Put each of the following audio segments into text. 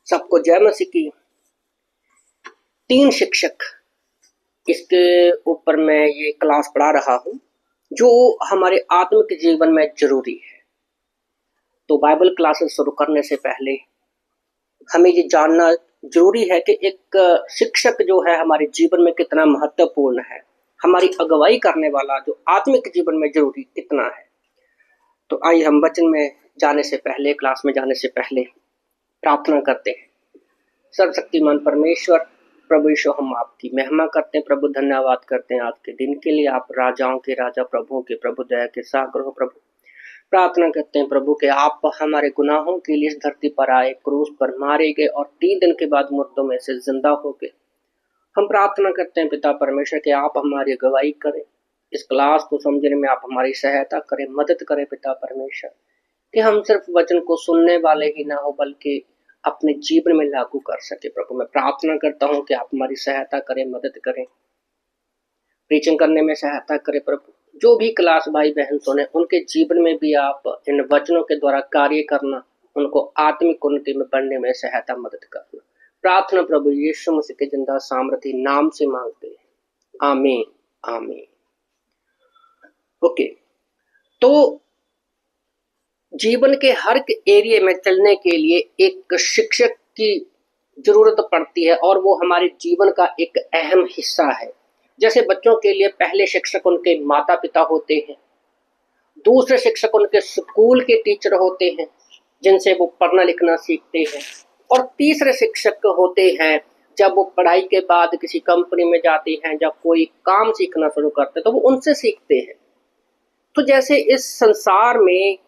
सबको जय मसीह की। 3 शिक्षक, इसके ऊपर मैं ये क्लास पढ़ा रहा हूँ जो हमारे आत्मिक जीवन में जरूरी है। तो बाइबल क्लासेस शुरू करने से पहले हमें ये जानना जरूरी है कि एक शिक्षक जो है हमारे जीवन में कितना महत्वपूर्ण है, हमारी अगुवाई करने वाला जो आत्मिक जीवन में जरूरी कितना है। तो आइए हम वचन में जाने से पहले, क्लास में जाने से पहले प्रार्थना करते हैं। सर्वशक्तिमान परमेश्वर प्रभु यीशु, हम आपकी महिमा करते हैं प्रभु, धन्यवाद करते हैं आज के दिन के लिए। आप राजाओं के राजा, प्रभुओं के प्रभु, दया के सागर हो प्रभु। प्रार्थना करते हैं प्रभु कि आप हमारे गुनाहों के लिए इस धरती पर आए, क्रूस पर मारे गए और 3 दिन के बाद मुर्दों में से जिंदा हो गए। हम प्रार्थना करते हैं पिता परमेश्वर कि आप हमारी अगुवाई करें, इस क्लास को समझने में आप हमारी सहायता करें, मदद करें पिता परमेश्वर, कि हम सिर्फ वचन को सुनने वाले ही ना हो बल्कि अपने जीवन में लागू कर सके। प्रभु मैं प्रार्थना करता हूँ कि आप हमारी सहायता करें, मदद करें, प्रीचिंग करने में सहायता करें प्रभु। जो भी क्लास भाई बहन सुने उनके जीवन में भी आप इन वचनों के द्वारा कार्य करना, उनको आत्मिक उन्नति में बढ़ने में सहायता मदद करना। प्रार्थना प्रभु यीशु मसीह के जिंदा सामर्थी नाम से मांगते हैं, आमीन आमीन। ओके, तो जीवन के हर एरिया में चलने के लिए एक शिक्षक की जरूरत पड़ती है और वो हमारे जीवन का एक अहम हिस्सा है। जैसे बच्चों के लिए पहले शिक्षक उनके माता पिता होते हैं, दूसरे शिक्षक उनके स्कूल के टीचर होते हैं जिनसे वो पढ़ना लिखना सीखते हैं, और तीसरे शिक्षक होते हैं जब वो पढ़ाई के बाद किसी कंपनी में जाते हैं, जब कोई काम सीखना शुरू करते हैं तो वो उनसे सीखते हैं। तो जैसे इस संसार में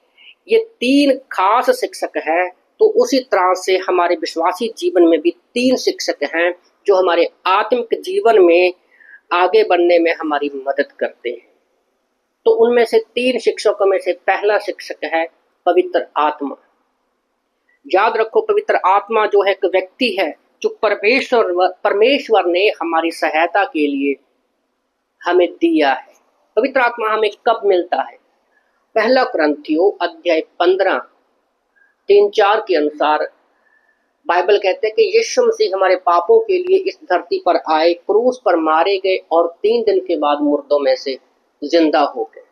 ये 3 खास शिक्षक हैं, तो उसी तरह से हमारे विश्वासी जीवन में भी 3 शिक्षक हैं जो हमारे आत्मिक जीवन में आगे बढ़ने में हमारी मदद करते हैं। तो उनमें से 3 शिक्षकों में से पहला शिक्षक है पवित्र आत्मा। याद रखो, पवित्र आत्मा जो है एक व्यक्ति है जो परमेश्वर ने हमारी सहायता के लिए हमें दिया है। पवित्र आत्मा हमें कब मिलता है? पहला कुरिन्थियों अध्याय 15 3-4 के अनुसार बाइबल कहते हैं कि यीशु मसीह हमारे पापों के लिए इस धरती पर आए, क्रूस पर मारे गए और 3 दिन के बाद मुर्दों में से जिंदा हो गए।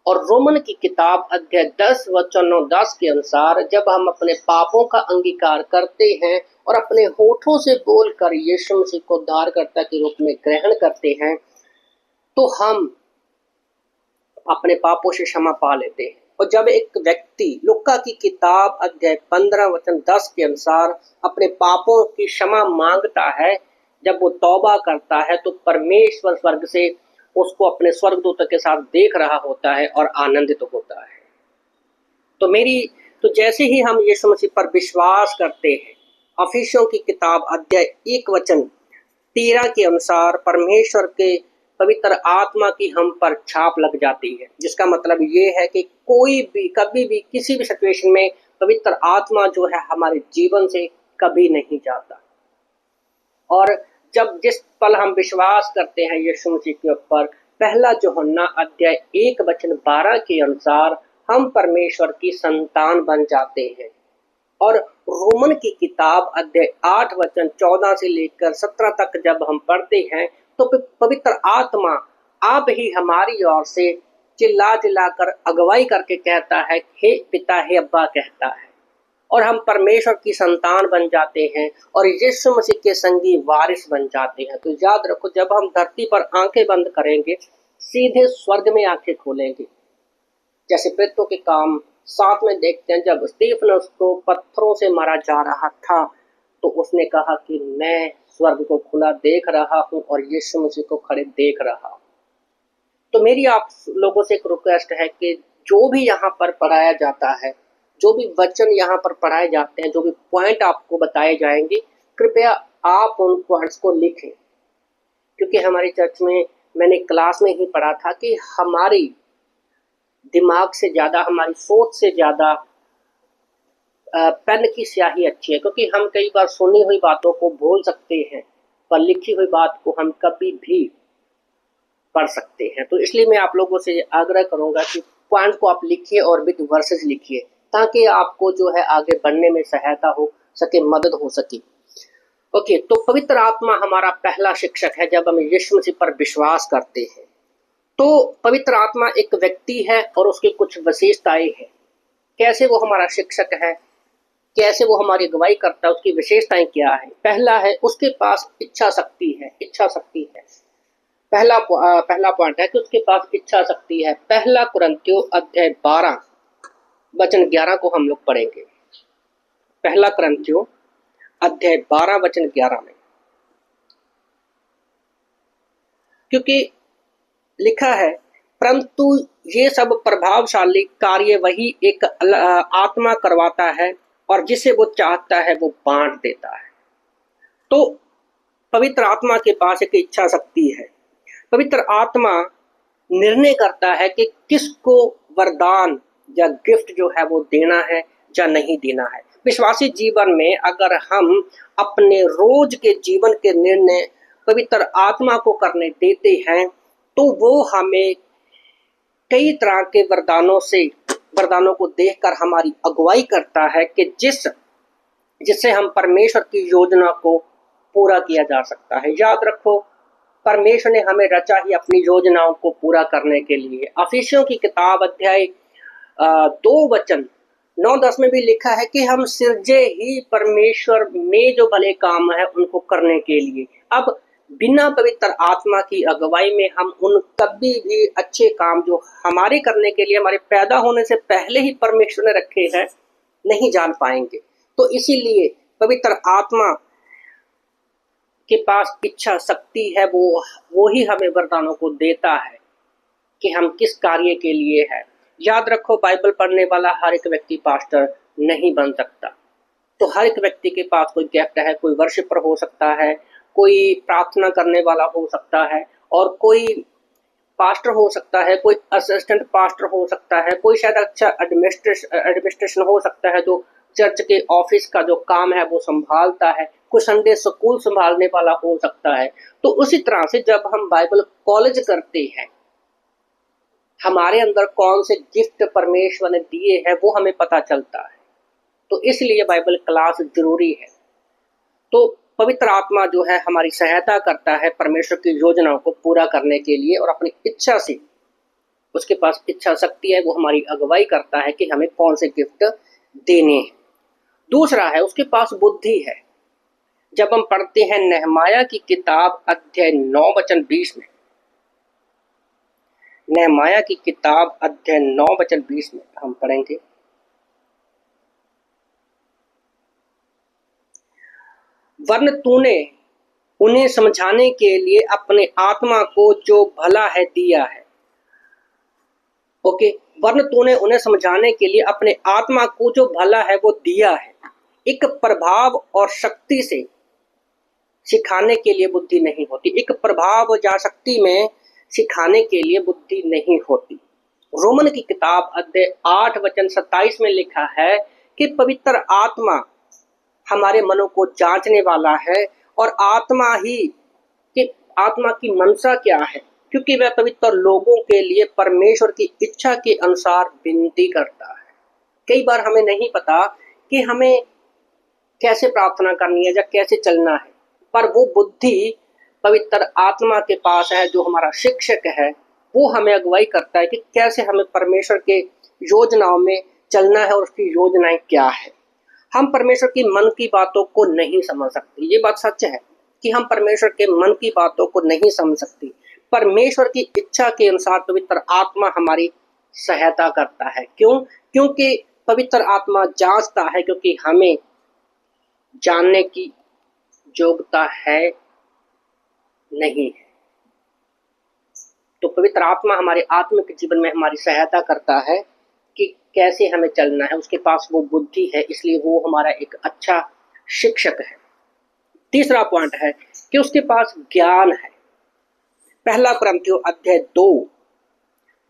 और रोमन की किताब अध्याय 10 वचन 9-10 के अनुसार जब हम अपने पापों का अंगीकार करते हैं और अपने होठों से बोलकर यीशु मसीह को उद्धारकर्ता के रूप में ग्रहण करते हैं, तो हम अपने पापों से क्षमा पा लेते हैं। और जब एक व्यक्ति लूका की किताब अध्याय 15 वचन 10 के अनुसार अपने पापों की क्षमा मांगता है, जब वो तौबा करता है तो परमेश्वर स्वर्ग से उसको अपने स्वर्गदूतों के साथ देख रहा होता है और आनंदित होता है। तो जैसे ही हम यीशु मसीह पर विश्वास करते हैं, अफिसियों की किताब अध्याय 1 वचन 13 के अनुसार परमेश्वर के पवित्र आत्मा की हम पर छाप लग जाती है, जिसका मतलब ये है कि कोई भी कभी भी किसी भी सिचुएशन में पवित्र आत्मा जो है हमारे जीवन से कभी नहीं जाता। और जब जिस पल हम विश्वास करते हैं यीशु मसीह के ऊपर, पहला यूहन्ना अध्याय 1 वचन 12 के अनुसार हम परमेश्वर की संतान बन जाते हैं। और रोमन की किताब अध्याय 8 वचन 14 से लेकर 17 तक जब हम पढ़ते हैं तो पवित्र आत्मा आप ही हमारी ओर से चिल्ला चिल्लाकर अगुवाई करके कहता है, हे पिता, हे अब्बा कहता है, और हम परमेश्वर की संतान बन जाते हैं और यीशु मसीह के संगी वारिस बन जाते हैं। तो याद रखो, जब हम धरती पर आंखें बंद करेंगे, सीधे स्वर्ग में आंखें खोलेंगे। जैसे प्रेरितों के काम 7 में देखते हैं, जब स्टीफनस को पत्थरों से मारा जा रहा था तो उसने कहा कि मैं स्वर्ग को खुला देख रहा हूं और यीशु मसीह को खड़े देख रहा हूं। तो मेरी आप लोगों से एक रिक्वेस्ट है कि जो भी यहाँ पर पढ़ाया जाता है, जो भी वचन यहाँ पर पढ़ाए जाते हैं, जो भी पॉइंट आपको बताए जाएंगे, कृपया आप उन पॉइंट्स को लिखें। क्योंकि हमारी चर्च में मैंने क्लास में ही पढ़ा था कि हमारी दिमाग से ज़्यादा, हमारी सोच से ज़्यादा पेन की स्याही अच्छी है, क्योंकि हम कई बार सुनी हुई बातों को भूल सकते हैं पर लिखी हुई बात को हम कभी भी पढ़ सकते हैं। तो इसलिए मैं आप लोगों से आग्रह करूंगा कि पॉइंट को आप लिखिए और विद वर्सेस लिखिए, ताकि आपको जो है आगे बढ़ने में सहायता हो सके, मदद हो सके। ओके, तो पवित्र आत्मा हमारा पहला शिक्षक है जब हम यीशु मसीह पर विश्वास करते हैं। तो पवित्र आत्मा एक व्यक्ति है और उसकी कुछ विशेषताएं हैं। कैसे वो हमारा शिक्षक है, कैसे वो हमारी अगुवाई करता है, उसकी विशेषताएं क्या है। पहला है, उसके पास इच्छा शक्ति है। इच्छा शक्ति है पहला पॉइंट है कि उसके पास इच्छा शक्ति है। पहला कुरिन्थियों अध्याय 12 वचन 11 को हम लोग पढ़ेंगे। पहला कुरिन्थियों अध्याय 12 वचन 11 में, क्योंकि लिखा है, परंतु ये सब प्रभावशाली कार्य वही एक आत्मा करवाता है और जिसे वो चाहता है वो बांट देता है। तो पवित्र आत्मा के पास एक इच्छा शक्ति है। पवित्र आत्मा निर्णय करता है कि किसको वरदान या गिफ्ट जो है वो देना है या नहीं देना है। विश्वासी जीवन में अगर हम अपने रोज के जीवन के निर्णय पवित्र आत्मा को करने देते हैं तो वो हमें कई तरह के वरदानों को देखकर हमारी अगुवाई करता है कि जिससे हम परमेश्वर की योजना को पूरा किया जा सकता है। याद रखो, परमेश्वर ने हमें रचा ही अपनी योजनाओं को पूरा करने के लिए। अफिसियों की किताब अध्याय 2 वचन 9-10 में भी लिखा है कि हम सिरजे ही परमेश्वर में जो भले काम है उनको करने के लिए। अब बिना पवित्र आत्मा की अगुवाई में हम उन कभी भी अच्छे काम जो हमारे करने के लिए हमारे पैदा होने से पहले ही परमेश्वर ने रखे हैं नहीं जान पाएंगे। तो इसीलिए पवित्र आत्मा के पास इच्छा शक्ति है, वो ही हमें वरदानों को देता है कि हम किस कार्य के लिए है। याद रखो, बाइबल पढ़ने वाला हर एक व्यक्ति पास्टर नहीं बन सकता। तो हर एक व्यक्ति के पास कोई गिफ्ट है। कोई वर्शिपर हो सकता है, कोई प्रार्थना करने वाला हो सकता है, और कोई पास्टर हो सकता है, कोई असिस्टेंट पास्टर हो सकता है, कोई शायद अच्छा एडमिनिस्ट्रेशन हो सकता है जो चर्च के ऑफिस का जो काम है वो संभालता है, कोई संडे स्कूल संभालने वाला हो सकता है। तो उसी तरह से जब हम बाइबल कॉलेज करते हैं, हमारे अंदर कौन से गिफ्ट परमेश्वर ने दिए हैं वो हमें पता चलता है। तो इसलिए बाइबल क्लास जरूरी है। तो पवित्र आत्मा जो है हमारी सहायता करता है परमेश्वर की योजनाओं को पूरा करने के लिए, और अपनी इच्छा से, उसके पास इच्छा शक्ति है, वो हमारी अगुवाई करता है कि हमें कौन से गिफ्ट देने हैं। दूसरा है, उसके पास बुद्धि है। जब हम पढ़ते हैं नहमाया की किताब अध्याय 9 वचन 20 में, नहमाया की किताब अध्याय 9 वचन 20 में हम पढ़ेंगे, वरन तूने उन्हें समझाने के लिए अपने आत्मा को जो भला है दिया है। ओके, वरन तूने उन्हें समझाने के लिए अपने आत्मा को जो भला है वो दिया है। एक प्रभाव और शक्ति से सिखाने के लिए बुद्धि नहीं होती। एक प्रभाव या शक्ति में सिखाने के लिए बुद्धि नहीं होती। रोमन की किताब अध्याय 8 वचन 27 में लिखा है कि पवित्र आत्मा हमारे मनों को जांचने वाला है, और आत्मा की मनसा क्या है, क्योंकि वह पवित्र लोगों के लिए परमेश्वर की इच्छा के अनुसार विनती करता है। कई बार हमें नहीं पता कि हमें कैसे प्रार्थना करनी है या कैसे चलना है, पर वो बुद्धि पवित्र आत्मा के पास है जो हमारा शिक्षक है। वो हमें अगुवाई करता है कि कैसे हमें परमेश्वर के योजनाओं में चलना है और उसकी योजनाएं क्या है। हम परमेश्वर की मन की बातों को नहीं समझ सकते। ये बात सच है कि हम परमेश्वर के मन की बातों को नहीं समझ सकते। परमेश्वर की इच्छा के अनुसार पवित्र आत्मा हमारी सहायता करता है। क्यों? क्योंकि पवित्र आत्मा जांचता है, क्योंकि हमें जानने की योग्यता है नहीं है। तो पवित्र आत्मा हमारे आत्मिक जीवन में हमारी सहायता करता है कि कैसे हमें चलना है। उसके पास वो बुद्धि है, इसलिए वो हमारा एक अच्छा शिक्षक है। तीसरा पॉइंट है कि उसके पास ज्ञान है। पहला कुरिन्थियों अध्याय 2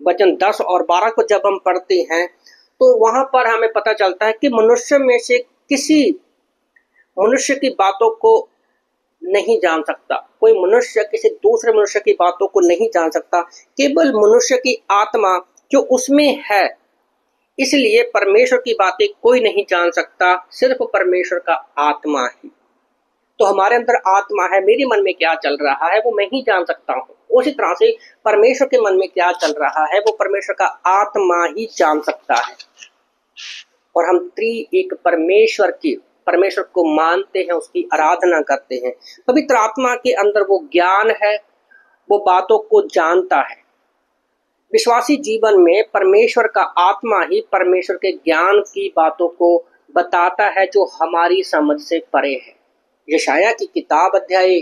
वचन 10 और 12 को जब हम पढ़ते हैं तो वहां पर हमें पता चलता है कि मनुष्य में से किसी मनुष्य की बातों को नहीं जान सकता। कोई मनुष्य किसी दूसरे मनुष्य की बातों को नहीं जान सकता। केवल मनुष्य की आत्मा जो उसमें है, इसलिए परमेश्वर की बातें कोई नहीं जान सकता, सिर्फ परमेश्वर का आत्मा ही। तो हमारे अंदर आत्मा है, मेरे मन में क्या चल रहा है वो मैं ही जान सकता हूँ। उसी तरह से परमेश्वर के मन में क्या चल रहा है वो परमेश्वर का आत्मा ही जान सकता है। और हम एक परमेश्वर को मानते हैं, उसकी आराधना करते हैं। पवित्र आत्मा के अंदर वो ज्ञान है, वो बातों को जानता है। विश्वासी जीवन में परमेश्वर का आत्मा ही परमेश्वर के ज्ञान की बातों को बताता है जो हमारी समझ से परे है। यशाया की किताब अध्याय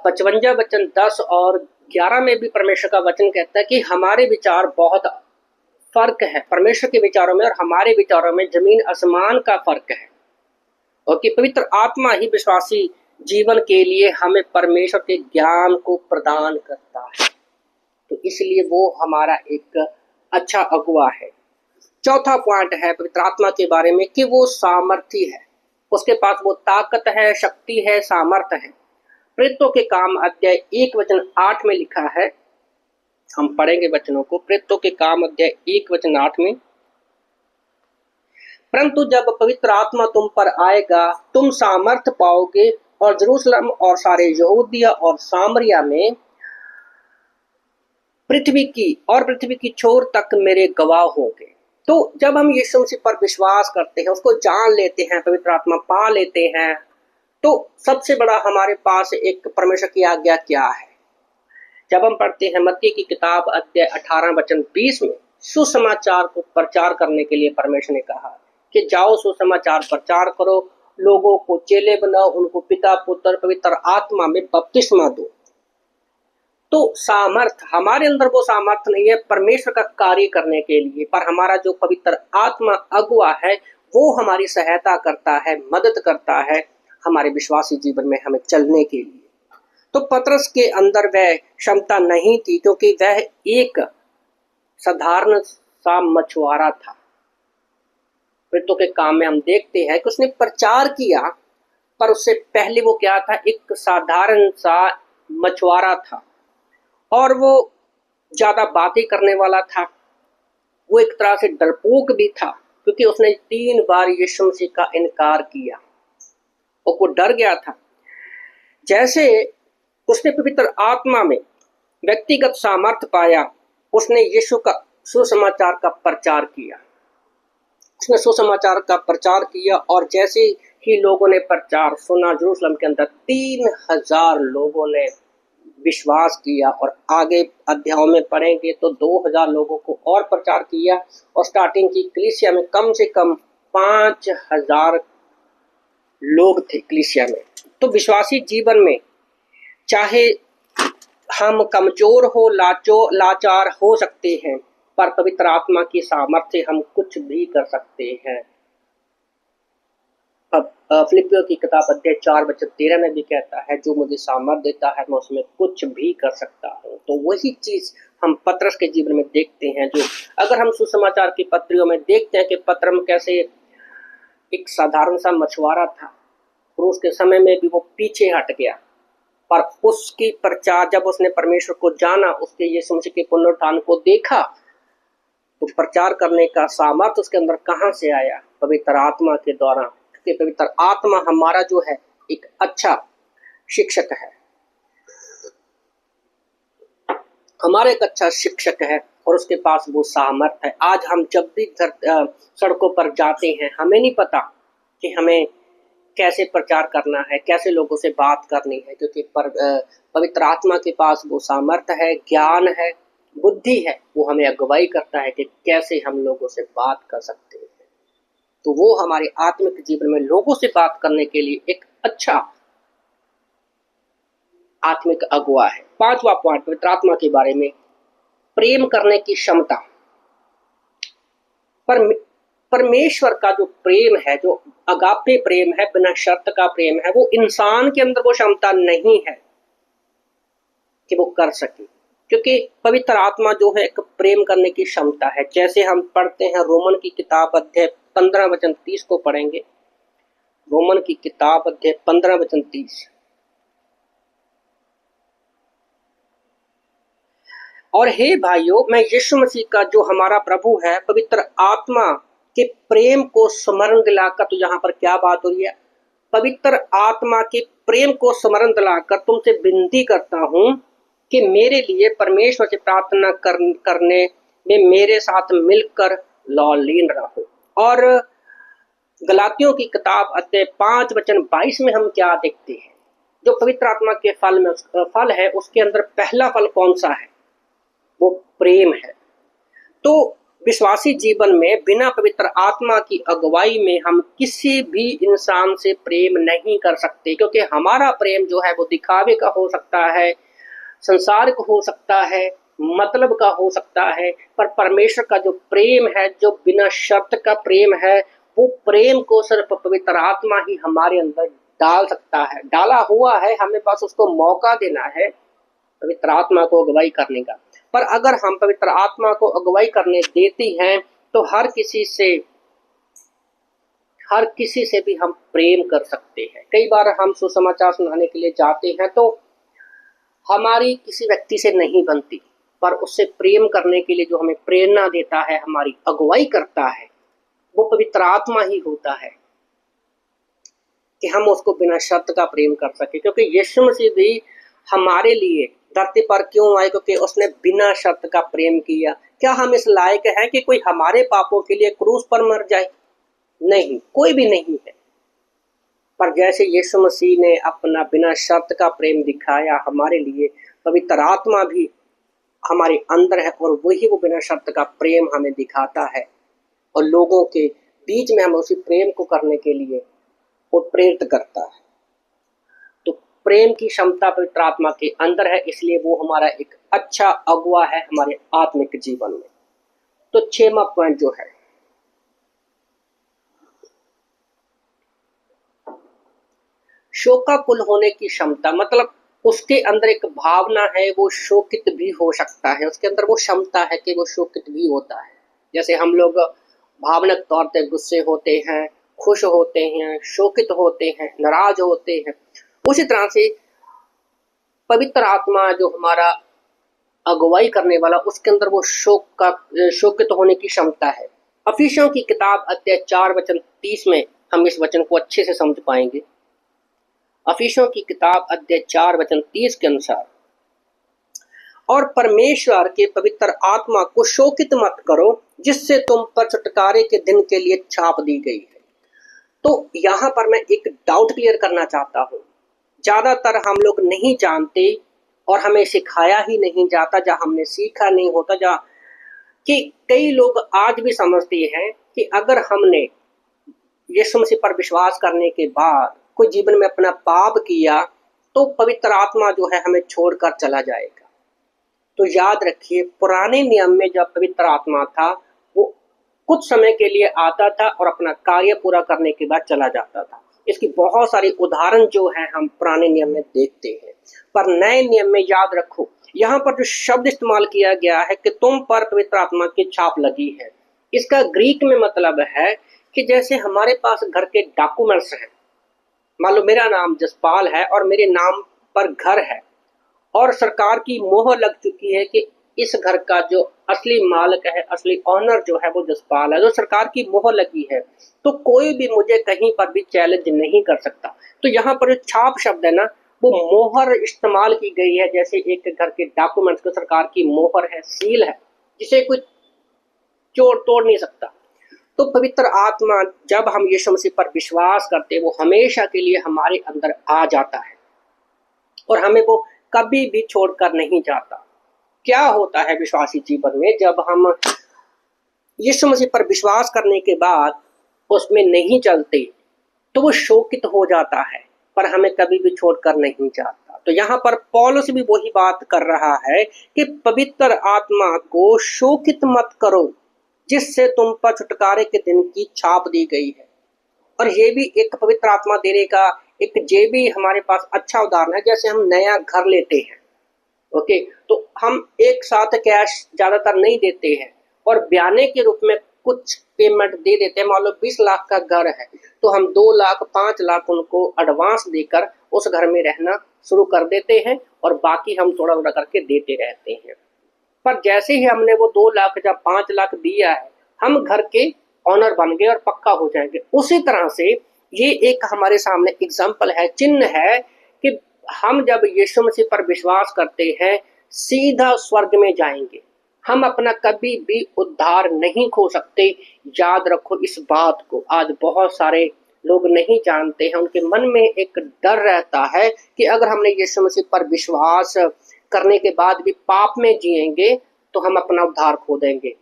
55 वचन 10 और 11 में भी परमेश्वर का वचन कहता है कि हमारे विचार बहुत फर्क है, परमेश्वर के विचारों में और हमारे विचारों में जमीन आसमान का फर्क है। और कि पवित्र आत्मा ही विश्वासी जीवन के लिए हमें परमेश्वर के ज्ञान को प्रदान करता है। तो इसलिए वो हमारा एक अच्छा अगुवा है। चौथा पॉइंट है पवित्र आत्मा के बारे में कि वो सामर्थी है, उसके पास वो ताकत है, शक्ति है, सामर्थ है। प्रेरितों के काम अध्याय 1 वचन 8 में लिखा है, हम पढ़ेंगे वचनों को। प्रेरितों के काम अध्याय 1 वचन 8 में, परंतु जब पवित्र आत्मा तुम पर आएगा तुम सामर्थ पाओगे और जेरूशलेम और सारे यहूदिया और सामरिया में पृथ्वी की छोर तक मेरे गवाह होंगे। तो जब हम यीशु मसीह पर विश्वास करते हैं, उसको जान लेते हैं, पवित्र आत्मा पा लेते हैं, तो सबसे बड़ा हमारे पास एक परमेश्वर की आज्ञा क्या है। जब हम पढ़ते हैं मत्ती की किताब अध्याय 18 वचन 20 में, सुसमाचार को प्रचार करने के लिए परमेश्वर ने कहा कि जाओ सुसमाचार प्रचार करो, लोगों को चेले बनाओ, उनको पिता पुत्र पवित्र आत्मा में बपतिस्मा दो। तो सामर्थ, हमारे अंदर वो सामर्थ नहीं है परमेश्वर का कार्य करने के लिए, पर हमारा जो पवित्र आत्मा अगुवा है वो हमारी सहायता करता है, मदद करता है हमारे विश्वासी जीवन में हमें चलने के लिए। तो पतरस के अंदर वह क्षमता नहीं थी क्योंकि वह एक साधारण सा मछुआरा था। प्रेरितों के काम में हम देखते हैं कि उसने प्रचार किया, पर उससे पहले वो क्या था, एक साधारण सा मछुआरा था और वो ज्यादा बातें करने वाला था। वो एक तरह से डरपोक भी था क्योंकि उसने 3 बार यीशु मसीह का इनकार किया और वो डर गया था। जैसे उसने पवित्र आत्मा में व्यक्तिगत सामर्थ्य पाया, उसने यीशु का सुसमाचार का प्रचार किया। उसने सुसमाचार का प्रचार किया और जैसे ही लोगों ने प्रचार सुना, जेरूशलेम के अंदर 3000 लोगों ने विश्वास किया। और आगे अध्यायों में पढ़ेंगे तो 2000 लोगों को और प्रचार किया और स्टार्टिंग की कलीसिया में कम से कम 5000 लोग थे कलीसिया में। तो विश्वासी जीवन में चाहे हम कमजोर हो, लाचार हो सकते हैं, पर पवित्र आत्मा की सामर्थ्य हम कुछ भी कर सकते हैं। अब फिलिपियों की किताब अध्याय 4 वचन 13 में भी कहता है, जो मुझे सामर्थ्य देता है मैं उसमें कुछ भी कर सकता हूँ। तो वही चीज हम पतरस के जीवन में देखते हैं। जो अगर हम सुसमाचार की पत्रियों में देखते हैं कि पतरस कैसे एक साधारण सा मछुआरा था, क्रूस के समय में भी वो पीछे हट गया, पर उसकी प्रचार, जब उसने परमेश्वर को जाना, उसके यीशु मसीह के पुनरुत्थान को देखा, तो प्रचार करने का सामर्थ्य उसके अंदर कहां से आया? पवित्र आत्मा के द्वारा। क्योंकि पवित्र आत्मा हमारा जो है एक अच्छा शिक्षक है, हमारा एक अच्छा शिक्षक है और उसके पास वो सामर्थ्य है। आज हम जब भी सड़कों पर जाते हैं, हमें नहीं पता कि हमें कैसे प्रचार करना है, कैसे लोगों से बात करनी है, क्योंकि पवित्र आत्मा के पास वो सामर्थ्य है, ज्ञान है, बुद्धि है। वो हमें अगुवाई करता है कि कैसे हम लोगों से बात कर सकते हैं। तो वो हमारे आत्मिक जीवन में लोगों से बात करने के लिए एक अच्छा आत्मिक अगुवा है। 5वां पॉइंट पवित्र आत्मा के बारे में, प्रेम करने की क्षमता। परमेश्वर का जो प्रेम है, जो अगापे प्रेम है, बिना शर्त का प्रेम है, वो इंसान के अंदर वो क्षमता नहीं है कि वो कर सके। क्योंकि पवित्र आत्मा जो है एक प्रेम करने की क्षमता है। जैसे हम पढ़ते हैं रोमन की किताब अध्याय 15 वचन 30 को पढ़ेंगे। रोमन की किताब अध्याय 15 वचन 30, और हे भाइयों, मैं यीशु मसीह का जो हमारा प्रभु है पवित्र आत्मा के प्रेम को स्मरण दिलाकर, तो यहाँ पर क्या बात हो रही है, पवित्र आत्मा के प्रेम को स्मरण दिलाकर तुमसे विनती करता हूं कि मेरे लिए परमेश्वर से प्रार्थना करने में मेरे साथ मिलकर लौलीन रहो। और गलातियों की किताब अध्याय 5 वचन 22 में हम क्या देखते हैं, जो पवित्र आत्मा के फल है उसके अंदर पहला फल कौन सा है, वो प्रेम है। तो विश्वासी जीवन में बिना पवित्र आत्मा की अगुवाई में हम किसी भी इंसान से प्रेम नहीं कर सकते, क्योंकि हमारा प्रेम जो है वो दिखावे का हो सकता है, संसार का हो सकता है, मतलब का हो सकता है, पर परमेश्वर का जो प्रेम है, जो बिना शर्त का प्रेम है, वो प्रेम को सिर्फ पवित्र आत्मा ही हमारे अंदर डाल सकता है, डाला हुआ है, हमें बस उसको मौका देना है पवित्र आत्मा को अगुवाई करने का। पर अगर हम पवित्र आत्मा को अगुवाई करने देती हैं तो हर किसी से भी हम प्रेम कर सकते हैं। कई बार हम सुसमाचार सुनाने के लिए जाते हैं तो हमारी किसी व्यक्ति से नहीं बनती, पर उससे प्रेम करने के लिए जो हमें प्रेरणा देता है, हमारी अगुवाई करता है, वो पवित्र आत्मा ही होता है कि हम उसको बिना शर्त का प्रेम कर सके। क्योंकि यीशु मसीह भी हमारे लिए धरती पर क्यों आए, क्योंकि उसने बिना शर्त का प्रेम किया। क्या हम इस लायक हैं कि कोई हमारे पापों के लिए क्रूस पर मर जाए? नहीं, कोई भी नहीं है। पर जैसे यीशु मसीह ने अपना बिना शर्त का प्रेम दिखाया हमारे लिए, पवित्र आत्मा भी हमारे अंदर है और वही वो बिना शर्त का प्रेम हमें दिखाता है और लोगों के बीच में हमें उसी प्रेम को करने के लिए वो प्रेरित करता है। तो प्रेम की क्षमता पवित्र आत्मा के अंदर है, इसलिए वो हमारा एक अच्छा अगुवा है हमारे आत्मिक जीवन में। तो 6वां पॉइंट जो है, शोकाकुल होने की क्षमता, मतलब उसके अंदर एक भावना है, वो शोकित भी हो सकता है, उसके अंदर वो क्षमता है कि वो शोकित भी होता है। जैसे हम लोग भावनात्मक तौर पे गुस्से होते हैं, खुश होते हैं, शोकित होते हैं, नाराज होते हैं, उसी तरह से पवित्र आत्मा जो हमारा अगुवाई करने वाला, उसके अंदर वो शोकित होने की क्षमता है। अफिसियों की किताब अध्याय 4 वचन 30 में हम इस वचन को अच्छे से समझ पाएंगे। अफिसियों की किताब अध्याय 4 वचन 30 के अनुसार, और परमेश्वर के पवित्र आत्मा को शोकित मत करो जिससे तुम पर छुटकारे के दिन के लिए छाप दी गई है। तो यहाँ पर मैं एक डाउट क्लियर करना चाहता हूँ। ज्यादातर हम लोग नहीं जानते और हमें सिखाया ही नहीं जाता, जहाँ हमने सीखा नहीं होता, जहाँ कि कई लोग आज भी समझते हैं कि अगर हमने यीशु मसीह पर विश्वास करने के बाद कोई जीवन में अपना पाप किया तो पवित्र आत्मा जो है हमें छोड़कर चला जाएगा। तो याद रखिए, पुराने नियम में जब पवित्र आत्मा था वो कुछ समय के लिए आता था और अपना कार्य पूरा करने के बाद चला जाता था। इसकी बहुत सारी उदाहरण जो है हम पुराने नियम में देखते हैं। पर नए नियम में याद रखो, यहाँ पर जो शब्द इस्तेमाल किया गया है कि तुम पर पवित्र आत्मा की छाप लगी है, इसका ग्रीक में मतलब है कि जैसे हमारे पास घर के डॉक्यूमेंट्स हैं, मान लो मेरा नाम जसपाल है और मेरे नाम पर घर है और सरकार की मोहर लग चुकी है कि इस घर का जो असली मालिक है, असली ऑनर जो है वो जसपाल है, जो सरकार की मोहर लगी है, तो कोई भी मुझे कहीं पर भी चैलेंज नहीं कर सकता। तो यहाँ पर जो छाप शब्द है ना, वो मोहर इस्तेमाल की गई है, जैसे एक घर के डॉक्यूमेंट्स को सरकार की मोहर है, सील है, जिसे कोई चोर तोड़ नहीं सकता। तो पवित्र आत्मा जब हम यीशु मसीह पर विश्वास करते हैं, वो हमेशा के लिए हमारे अंदर आ जाता है और हमें वो कभी भी छोड़कर नहीं जाता। क्या होता है विश्वासी जीवन में, जब हम यीशु मसीह पर विश्वास करने के बाद उसमें नहीं चलते तो वो शोकित हो जाता है, पर हमें कभी भी छोड़कर नहीं जाता। तो यहाँ पर पौलुस भी वही बात कर रहा है कि पवित्र आत्मा को शोकित मत करो जिससे तुम पर छुटकारे के दिन की छाप दी गई है। और ये भी एक पवित्र आत्मा देने का एक ये भी हमारे पास अच्छा उदाहरण है। जैसे हम नया घर लेते हैं, ओके, तो हम एक साथ कैश ज्यादातर नहीं देते हैं और ब्याने के रूप में कुछ पेमेंट दे देते हैं। मान लो 20 लाख का घर है तो हम 2 लाख 5 लाख उनको एडवांस देकर उस घर में रहना शुरू कर देते हैं और बाकी हम थोड़ा थोड़ा करके देते रहते हैं। पर जैसे ही हमने वो 2 लाख या 5 लाख दिया है, हम घर के ऑनर बन गए और पक्का हो जाएंगे। उसी तरह से ये एक हमारे सामने एग्जाम्पल है, चिन्ह है कि हम जब यीशु मसीह पर विश्वास करते हैं सीधा स्वर्ग में जाएंगे। हम अपना कभी भी उद्धार नहीं खो सकते। याद रखो इस बात को। आज बहुत सारे लोग नहीं जानते हैं, उनके मन में एक डर रहता है कि अगर हमने यीशु मसीह पर विश्वास करने के बाद भी पाप में जिएंगे तो हम अपना उद्धार खो देंगे।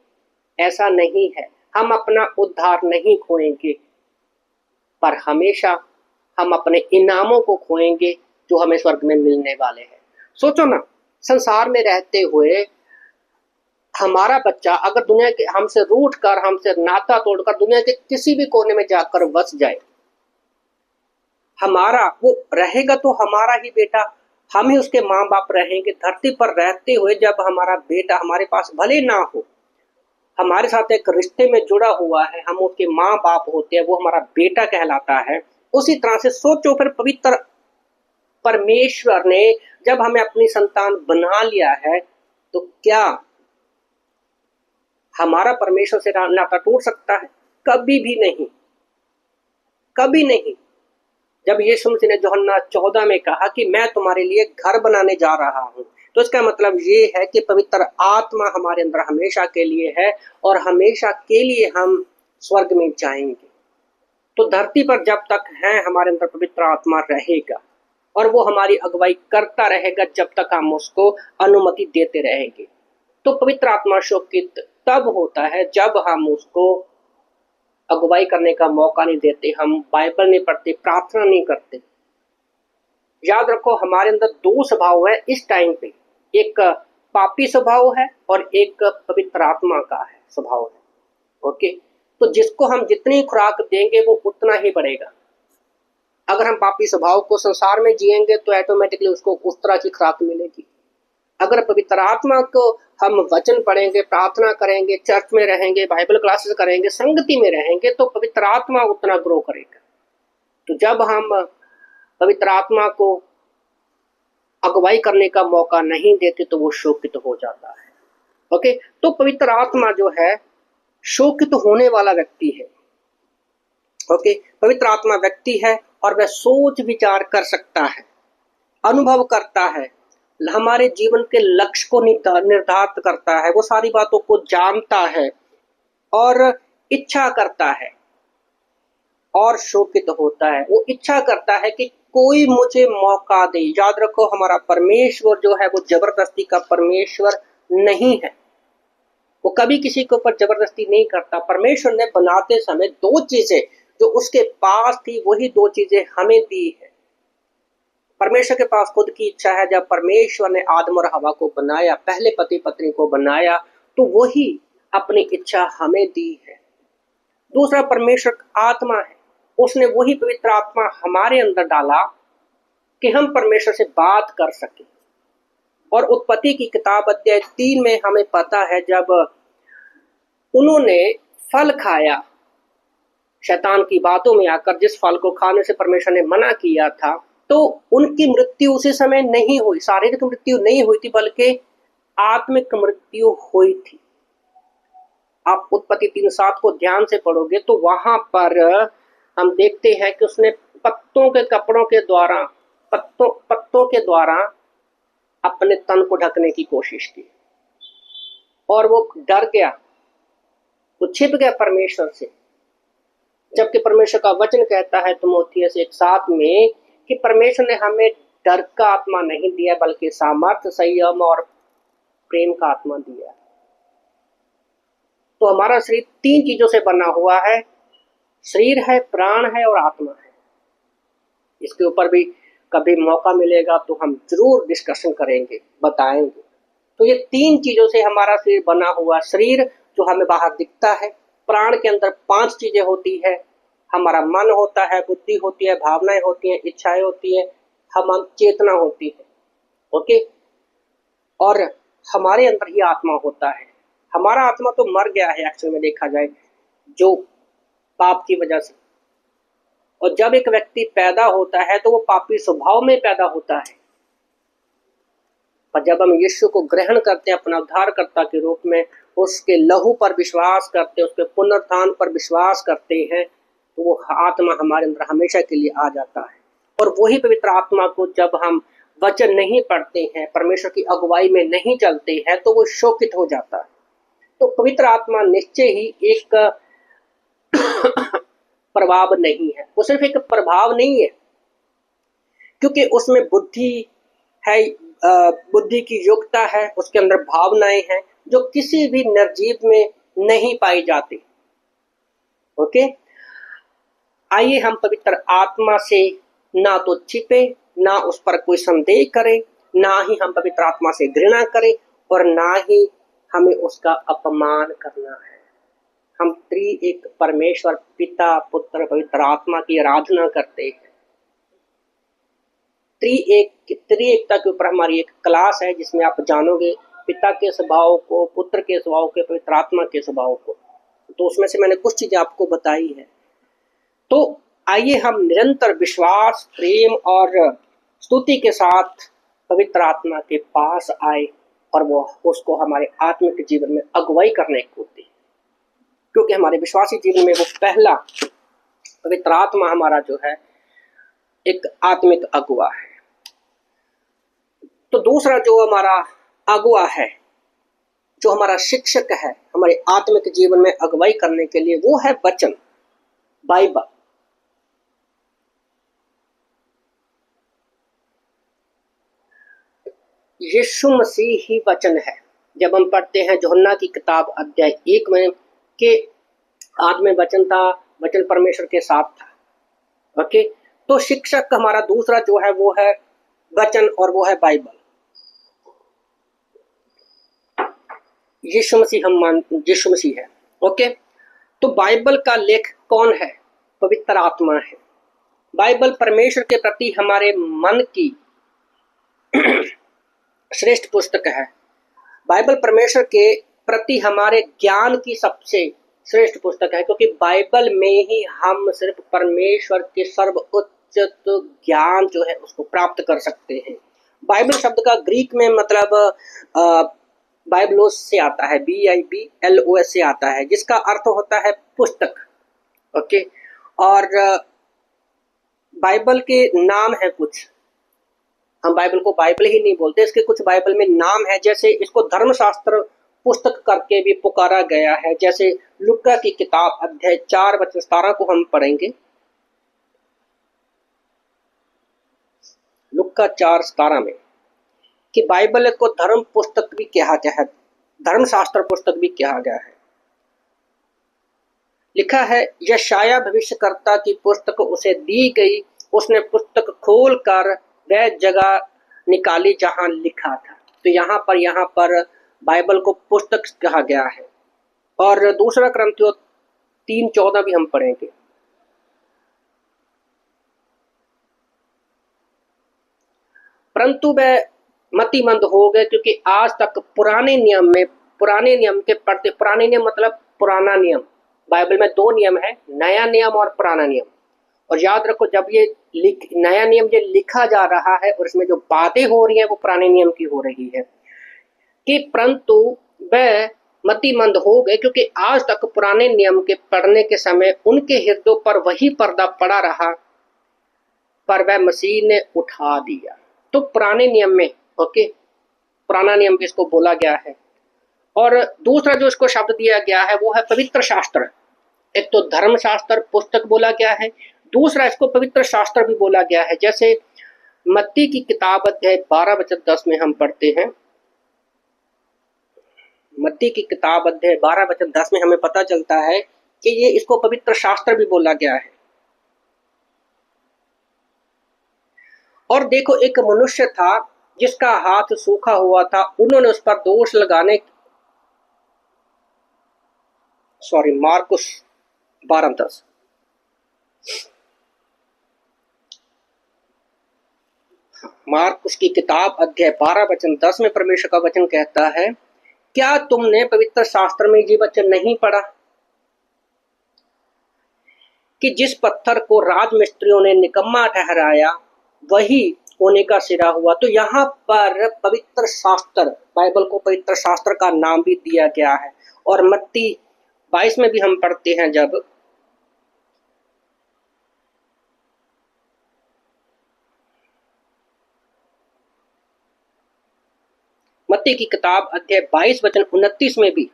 ऐसा नहीं है, हम अपना उद्धार नहीं खोएंगे, पर हमेशा हम अपने इनामों को खोएंगे जो हमें स्वर्ग में मिलने वाले हैं। सोचो ना, संसार में रहते हुए हमारा बच्चा अगर दुनिया के हमसे रूठ कर, हमसे नाता तोड़कर दुनिया के किसी भी कोने में जाकर बस जाए, हमारा वो रहेगा तो हमारा ही बेटा, हम ही उसके माँ बाप रहेंगे। धरती पर रहते हुए जब हमारा बेटा हमारे पास भले ना हो, हमारे साथ एक रिश्ते में जुड़ा हुआ है, हम उसके माँ बाप होते हैं, वो हमारा बेटा कहलाता है। उसी तरह से सोचो फिर पवित्र परमेश्वर ने जब हमें अपनी संतान बना लिया है तो क्या हमारा परमेश्वर से नाता टूट सकता है? कभी भी नहीं, कभी नहीं। जब यीशु मसीह ने यूहन्ना 14 में कहा कि मैं तुम्हारे लिए घर बनाने जा रहा हूं, तो इसका मतलब ये है कि पवित्र आत्मा हमारे अंदर हमेशा के लिए है और हमेशा के लिए हम स्वर्ग में जाएंगे। तो धरती पर जब तक है हमारे अंदर पवित्र आत्मा रहेगा और वो हमारी अगुवाई करता रहेगा जब तक हम उसको अनुमति देते रहेंगे। तो पवित्र आत्मा शोकित तब होता है जब हम उसको अगुवाई करने का मौका नहीं देते, हम बाइबल नहीं पढ़ते, प्रार्थना नहीं करते। याद रखो हमारे अंदर 2 स्वभाव है इस टाइम पे, एक पापी स्वभाव है और एक पवित्र आत्मा का है स्वभाव है। ओके, तो जिसको हम जितनी खुराक देंगे वो उतना ही बढ़ेगा। अगर हम पापी स्वभाव को संसार में जिएंगे तो ऑटोमेटिकली उसको उस तरह की खुराक मिलेगी। अगर पवित्र आत्मा को हम वचन पढ़ेंगे, प्रार्थना करेंगे, चर्च में रहेंगे, बाइबल क्लासेस करेंगे, संगति में रहेंगे, तो पवित्र आत्मा उतना ग्रो करेगा। तो जब हम पवित्र आत्मा को अगुवाई करने का मौका नहीं देते तो वो शोकित हो जाता है। ओके, तो पवित्र आत्मा जो है शोकित होने वाला व्यक्ति है। ओके, पवित्र आत्मा व्यक्ति है और वह सोच विचार कर सकता है, अनुभव करता है, हमारे जीवन के लक्ष्य को निर्धारित करता है, वो सारी बातों को जानता है और इच्छा करता है और शोकित होता है। वो इच्छा करता है कि कोई मुझे मौका दे। याद रखो हमारा परमेश्वर जो है वो जबरदस्ती का परमेश्वर नहीं है, वो कभी किसी के ऊपर जबरदस्ती नहीं करता। परमेश्वर ने बनाते समय 2 चीजें जो उसके पास थी वही 2 चीजें हमें दी है। परमेश्वर के पास खुद की इच्छा है। जब परमेश्वर ने आदम और हवा को बनाया, पहले पति पत्नी को बनाया, तो वही अपनी इच्छा हमें दी है। दूसरा परमेश्वर आत्मा है, उसने वही पवित्र आत्मा हमारे अंदर डाला कि हम परमेश्वर से बात कर सके। और उत्पत्ति की किताब अध्याय 3 में हमें पता है जब उन्होंने फल खाया, शैतान की बातों में आकर जिस फल को खाने से परमेश्वर ने मना किया था, तो उनकी मृत्यु उसी समय नहीं हुई, शारीरिक मृत्यु नहीं हुई थी बल्कि आत्मिक मृत्यु हुई थी। आप उत्पत्ति 3:7 को ध्यान से पढ़ोगे तो वहां पर हम देखते हैं कि उसने पत्तों के कपड़ों के द्वारा पत्तों के द्वारा अपने तन को ढकने की कोशिश की और वो डर गया, वो छिप गया परमेश्वर से। जबकि परमेश्वर का वचन कहता है तिमोथियस 1:7 में कि परमेश्वर ने हमें डर का आत्मा नहीं दिया बल्कि सामर्थ्य, संयम और प्रेम का आत्मा दिया। तो हमारा शरीर 3 चीजों से बना हुआ है, शरीर है, प्राण है और आत्मा है। इसके ऊपर भी कभी मौका मिलेगा तो हम जरूर डिस्कशन करेंगे, बताएंगे। तो ये 3 चीजों से हमारा शरीर बना हुआ, शरीर जो हमें बाहर दिखता है, प्राण के अंदर 5 चीजें होती है, हमारा मन होता है, बुद्धि होती है, भावनाएं होती हैं, इच्छाएं होती है, हम चेतना होती है। ओके, और हमारे अंदर ही आत्मा होता है। हमारा आत्मा तो मर गया है एक्चुअल में देखा जाए, जो पाप की वजह से। और जब एक व्यक्ति पैदा होता है तो वो पापी स्वभाव में पैदा होता है। पर जब हम यीशु को ग्रहण करते हैं अपना उद्धारकर्ता के रूप में, उसके लहू पर विश्वास करते हैं, उसके पुनरुत्थान पर विश्वास करते हैं, तो वो आत्मा हमारे अंदर हमेशा के लिए आ जाता है। और वही पवित्र आत्मा को जब हम वचन नहीं पढ़ते हैं, परमेश्वर की अगुवाई में नहीं चलते हैं, तो वो शोकित हो जाता है। तो पवित्र आत्मा निश्चय ही एक प्रभाव नहीं है, वो सिर्फ एक प्रभाव नहीं है, क्योंकि उसमें बुद्धि है, बुद्धि की योग्यता है, उसके अंदर भावनाएं हैं जो किसी भी निर्जीव में नहीं पाई जाती। ओके, आइए हम पवित्र आत्मा से ना तो छिपे, ना उस पर कोई संदेह करें, ना ही हम पवित्र आत्मा से घृणा करें, और ना ही हमें उसका अपमान करना है। हम त्रिएक परमेश्वर पिता, पुत्र, पवित्र आत्मा की आराधना करते हैं। त्रिएकता के ऊपर हमारी एक क्लास है जिसमें आप जानोगे पिता के स्वभाव को, पुत्र के स्वभाव को, पवित्र आत्मा के स्वभाव को। तो उसमें से मैंने कुछ चीजें आपको बताई है। तो आइए हम निरंतर विश्वास, प्रेम और स्तुति के साथ पवित्र आत्मा के पास आए और वो उसको हमारे आत्मिक जीवन में अगुवाई करने को होती है, क्योंकि हमारे विश्वासी जीवन में वो पहला पवित्र आत्मा हमारा जो है एक आत्मिक अगुवा है। तो दूसरा जो हमारा अगुवा है, जो हमारा शिक्षक है हमारे आत्मिक जीवन में अगुवाई करने के लिए, वो है वचन, बाइबल। यीशु मसीह ही वचन है। जब हम पढ़ते हैं यूहन्ना की किताब अध्याय 1 में कि आदि में वचन था, वचन परमेश्वर के साथ था। ओके, तो शिक्षक हमारा दूसरा जो है वो है वचन और वो है बाइबल। यीशु मसीह है। ओके, तो बाइबल का लेखक कौन है? पवित्र आत्मा है। बाइबल परमेश्वर के प्रति हमारे मन की श्रेष्ठ पुस्तक है। बाइबल परमेश्वर के प्रति हमारे ज्ञान की सबसे श्रेष्ठ पुस्तक है, क्योंकि बाइबल में ही हम सिर्फ परमेश्वर के सर्वोच्च ज्ञान जो है उसको प्राप्त कर सकते हैं। बाइबल शब्द का ग्रीक में मतलब बाइबलोस से आता है, BIBLOS से आता है, जिसका अर्थ होता है पुस्तक। ओके, और बाइबल के नाम है कुछ, हम बाइबल को बाइबल ही नहीं बोलते, इसके कुछ बाइबल में नाम है। जैसे इसको धर्मशास्त्र पुस्तक करके भी पुकारा गया है। जैसे लुका की किताब अध्याय 4 वचन 17 को हम पढ़ेंगे। लुका 4:17 में कि बाइबल को धर्म पुस्तक भी कहा गया है, धर्मशास्त्र पुस्तक भी कहा गया है। लिखा है, यशाया भविष्यकर्ता की पुस्तक उसे दी गई, उसने पुस्तक खोलकर वह जगह निकाली जहां लिखा था। तो यहाँ पर बाइबल को पुस्तक कहा गया है। और दूसरा क्रंथियों 3:14 भी हम पढ़ेंगे। परंतु वह मतिमंद हो गए, क्योंकि आज तक पुराने नियम के पढ़ते, पुराने नियम मतलब पुराना नियम, बाइबल में 2 नियम है, नया नियम और पुराना नियम। और याद रखो, जब ये नया नियम जो लिखा जा रहा है और इसमें जो बातें हो रही हैं वो पुराने नियम की हो रही है कि परंतु वह मतिमंद हो गए, क्योंकि आज तक पुराने नियम के पढ़ने के समय उनके हृदयों पर वही पर्दा पड़ा रहा, पर वह मसीह ने उठा दिया। तो पुराने नियम में, ओके, पुराना नियम जिसको बोला गया है। और दूसरा जो इसको शब्द दिया गया है वो है पवित्र शास्त्र। एक तो धर्मशास्त्र पुस्तक बोला गया है, दूसरा इसको पवित्र शास्त्र भी बोला गया है। जैसे मत्ती की किताब अध्याय 12 वचन 10 में हम पढ़ते हैं, मत्ती की किताब अध्याय 12 वचन 10 में हमें पता चलता है कि ये इसको पवित्र शास्त्र भी बोला गया है। और देखो, एक मनुष्य था जिसका हाथ सूखा हुआ था, उन्होंने उस पर दोष लगाने, मार्कुस 12:10, मार्कुस की किताब अध्याय 12 वचन 10 में परमेश्वर का वचन कहता है, क्या तुमने पवित्र शास्त्र में ये वचन नहीं पढ़ा कि जिस पत्थर को राजमिस्त्रियों ने निकम्मा ठहराया वही होने का सिरा हुआ। तो यहाँ पर पवित्र शास्त्र, बाइबल को पवित्र शास्त्र का नाम भी दिया गया है। और मत्ती 22 में भी हम पढ़ते हैं, जब मत्ती की किताब अध्याय 22 वचन 29 में भी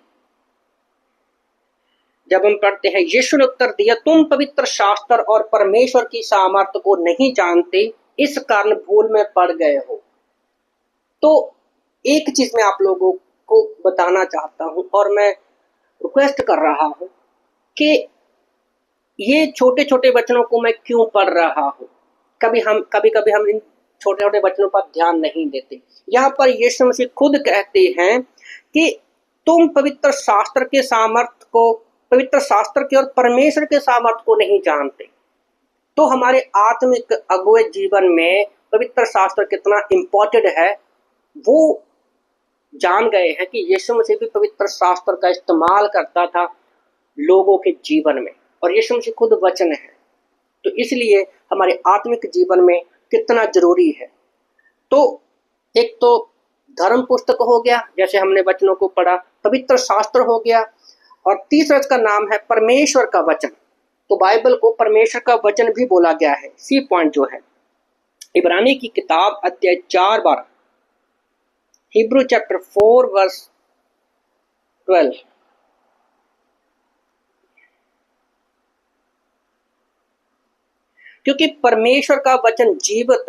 जब हम पढ़ते हैं, यीशु ने उत्तर दिया, तुम पवित्र शास्त्र और परमेश्वर की सामर्थ्य को नहीं जानते, इस कारण भूल में पड़ गए हो। तो एक चीज मैं आप लोगों को बताना चाहता हूं और मैं रिक्वेस्ट कर रहा हूं कि ये छोटे छोटे वचनों को मैं क्यों पढ़ रहा हूं। कभी कभी हम इन छोटे छोटे वचनों पर ध्यान नहीं देते। यहाँ पर यीशु मसीह खुद कहते हैं कि तुम पवित्र शास्त्र के सामर्थ्य को, पवित्र शास्त्र के और परमेश्वर के सामर्थ्य को नहीं जानते। तो हमारे आत्मिक अगुए जीवन में पवित्र शास्त्र कितना इम्पोर्टेंट है वो जान गए हैं कि यीशु मसीह भी पवित्र शास्त्र का इस्तेमाल करता था लोगों के जीवन में, और यीशु मसीह खुद वचन है। तो इसलिए हमारे आत्मिक जीवन में कितना जरूरी है। तो एक तो धर्म पुस्तक हो गया, जैसे हमने वचनों को पढ़ा, पवित्र शास्त्र हो गया, और तीसरा इसका नाम है परमेश्वर का वचन। तो बाइबल को परमेश्वर का वचन भी बोला गया है। सी पॉइंट जो है इब्रानी की किताब अध्याय 4:12, हिब्रू चैप्टर 4 वर्स 12, क्योंकि परमेश्वर का वचन जीवित,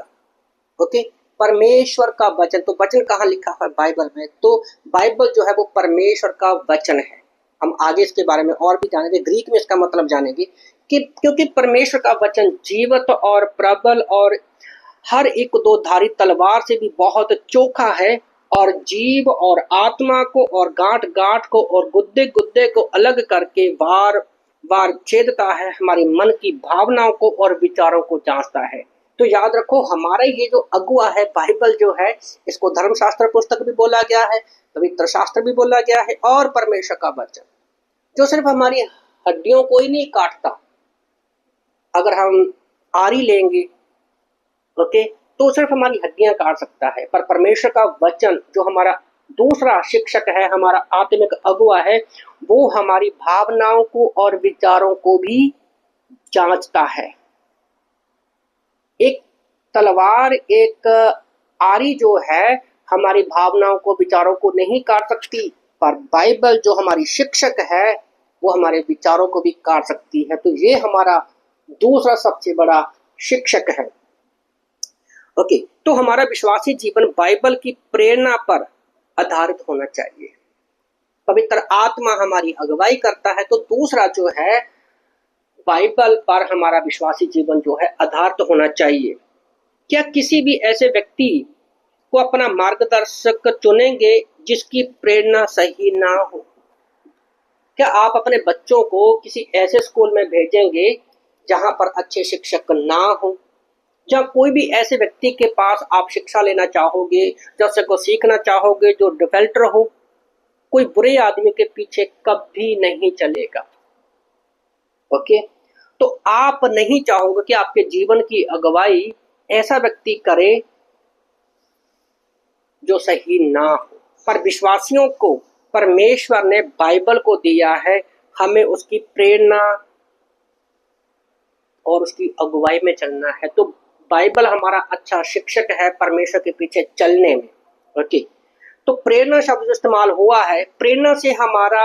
ओके, परमेश्वर का वचन, तो वचन कहाँ लिखा है? बाइबल में। तो बाइबल जो है वो परमेश्वर का वचन है। हम आगे इसके बारे में और भी जानेंगे, ग्रीक में इसका मतलब जानेंगे कि क्योंकि परमेश्वर का वचन जीवित और प्रबल और हर एक दो धारी तलवार से भी बहुत चोखा है, और जीव और आत्मा को और गांठ गांठ को और गुद्दे गुद्दे को अलग करके बार बार छेदता है, हमारे मन की भावनाओं को और विचारों को जांचता है। तो याद रखो, हमारा ये जो अगुआ है बाइबल जो है, इसको धर्मशास्त्र पुस्तक भी बोला गया है, पवित्र शास्त्र भी बोला गया है, और परमेश्वर का वचन जो सिर्फ हमारी हड्डियों को ही नहीं काटता। अगर हम आरी लेंगे, ओके, तो सिर्फ हमारी हड्डियां काट सकता है, पर परमेश्वर का वचन जो हमारा दूसरा शिक्षक है, हमारा आत्मिक अगुआ है, वो हमारी भावनाओं को और विचारों को भी जांचता है। एक तलवार, एक आरी जो है, हमारी भावनाओं को, विचारों को नहीं काट सकती, पर बाइबल जो हमारी शिक्षक है वो हमारे विचारों को भी काट सकती है। तो ये हमारा दूसरा सबसे बड़ा शिक्षक है। ओके, तो हमारा विश्वासी जीवन बाइबल की प्रेरणा पर आधारित होना चाहिए। पवित्र आत्मा हमारी अगुवाई करता है। तो दूसरा जो है, बाइबल पर हमारा विश्वासी जीवन जो है आधारित होना चाहिए। क्या किसी भी ऐसे व्यक्ति को अपना मार्गदर्शक चुनेंगे जिसकी प्रेरणा सही ना हो? क्या आप अपने बच्चों को किसी ऐसे स्कूल में भेजेंगे जहां पर अच्छे शिक्षक ना हो? या कोई भी ऐसे व्यक्ति के पास आप शिक्षा लेना चाहोगे, जैसे को सीखना चाहोगे, जो डिफेक्टर हो? कोई बुरे आदमी के पीछे कभी नहीं चलेगा। ओके, तो आप नहीं चाहोगे कि आपके जीवन की अगुवाई ऐसा व्यक्ति करे जो सही ना हो। पर विश्वासियों को परमेश्वर ने बाइबल को दिया है, हमें उसकी प्रेरणा और उसकी अगुवाई में चलना है। तो बाइबल हमारा अच्छा शिक्षक है परमेश्वर के पीछे चलने में। ओके, तो प्रेरणा शब्द इस्तेमाल हुआ है। प्रेरणा से हमारा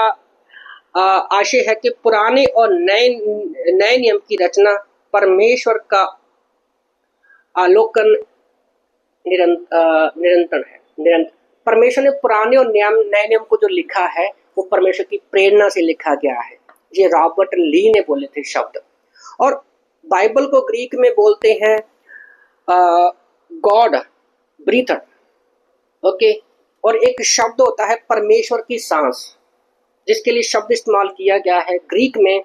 आशय है कि पुराने और नए नियम की रचना परमेश्वर का अवलोकन निरंतर है। परमेश्वर ने पुराने और नए नियम को जो लिखा है वो परमेश्वर की प्रेरणा से लिखा गया है। ये रॉबर्ट ली ने बोले थे शब्द। और बाइबल को ग्रीक में बोलते हैं गॉड ब्रीथर। ओके, और एक शब्द होता है परमेश्वर की सांस, जिसके लिए शब्द इस्तेमाल किया गया है ग्रीक में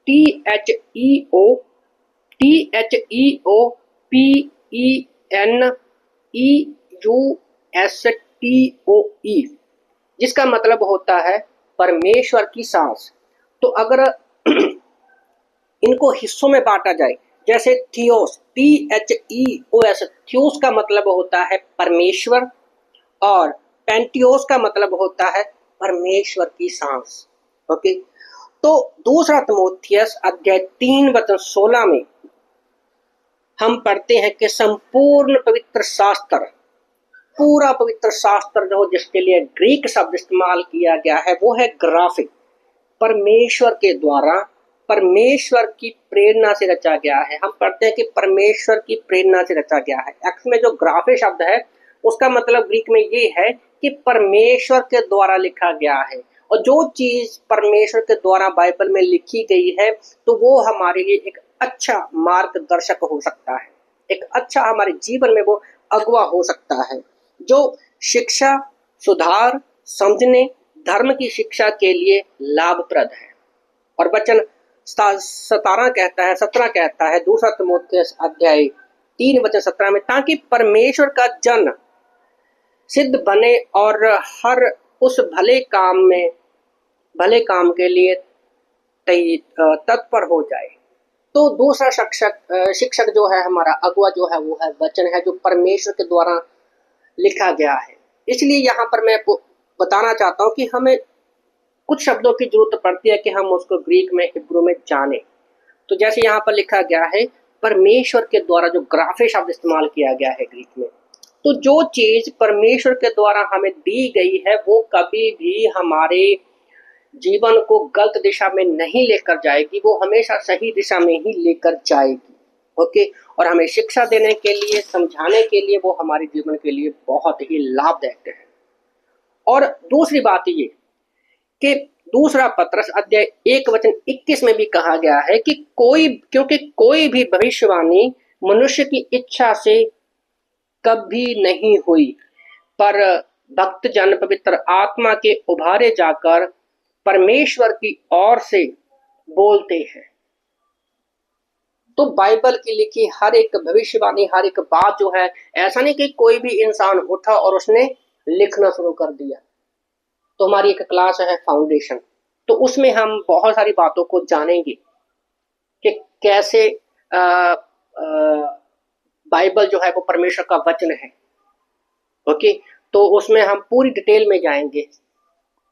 THEOPENEUSTOE, जिसका मतलब होता है परमेश्वर की सांस। तो अगर इनको हिस्सों में बांटा जाए, जैसे थियोस, THEOS, थियोस का मतलब होता है परमेश्वर, और पेंटियोस का मतलब होता है परमेश्वर की सांस। ओके, तो दूसरा तिमोथियस अध्याय 3 वचन 16 में हम पढ़ते हैं कि संपूर्ण पवित्र शास्त्र, पूरा पवित्र शास्त्र जो जिसके लिए ग्रीक शब्द इस्तेमाल किया गया है वो है ग्राफिक, परमेश्वर के द्वारा, परमेश्वर की प्रेरणा से रचा गया है। हम पढ़ते हैं कि परमेश्वर की प्रेरणा से रचा गया है। एक्चुअली में जो ग्राफिक शब्द है उसका मतलब ग्रीक में ये है कि परमेश्वर के द्वारा लिखा गया है, और जो चीज परमेश्वर के द्वारा बाइबल में लिखी गई है तो वो हमारे लिए एक अच्छा मार्गदर्शक हो सकता है, एक अच्छा हमारे जीवन में वो अगुवा हो सकता है, जो शिक्षा, सुधार, समझने, धर्म की शिक्षा के लिए लाभप्रद है। और वचन 17 कहता है, दूसरा तिमोथियस अध्याय 3 वचन 17 में, ताकि परमेश्वर का जन सिद्ध बने और हर उस भले काम के लिए तत्पर हो जाए। तो दूसरा शिक्षक जो है, हमारा अगुवा जो है, वो है वचन है जो परमेश्वर के द्वारा लिखा गया है। इसलिए यहाँ पर मैं बताना चाहता हूँ कि हमें कुछ शब्दों की जरूरत पड़ती है कि हम उसको ग्रीक में, हिब्रू में जाने। तो जैसे यहाँ पर लिखा गया है परमेश्वर के द्वारा, जो ग्राफिक शब्द इस्तेमाल किया गया है ग्रीक में, तो जो चीज परमेश्वर के द्वारा हमें दी गई है वो कभी भी हमारे जीवन को गलत दिशा में नहीं लेकर जाएगी, वो हमेशा सही दिशा में ही लेकर जाएगी। ओके, और हमें शिक्षा देने के लिए, समझाने के लिए वो हमारे जीवन के लिए बहुत ही लाभदायक है। और दूसरी बात ये कि दूसरा पत्रस अध्याय 1 वचन 21 में भी कहा गया है कि क्योंकि कोई भी भविष्यवाणी मनुष्य की इच्छा से कभी नहीं हुई, पर भक्त जन पवित्र आत्मा के उभारे जाकर परमेश्वर की ओर से बोलते हैं। तो बाइबल की लिखी हर एक भविष्यवाणी, हर एक बात जो है, ऐसा नहीं कि कोई भी इंसान उठा और उसने लिखना शुरू कर दिया। तो हमारी एक क्लास है फाउंडेशन, तो उसमें हम बहुत सारी बातों को जानेंगे कि कैसे बाइबल जो है वो परमेश्वर का वचन है। ओके, तो उसमें हम पूरी डिटेल में जाएंगे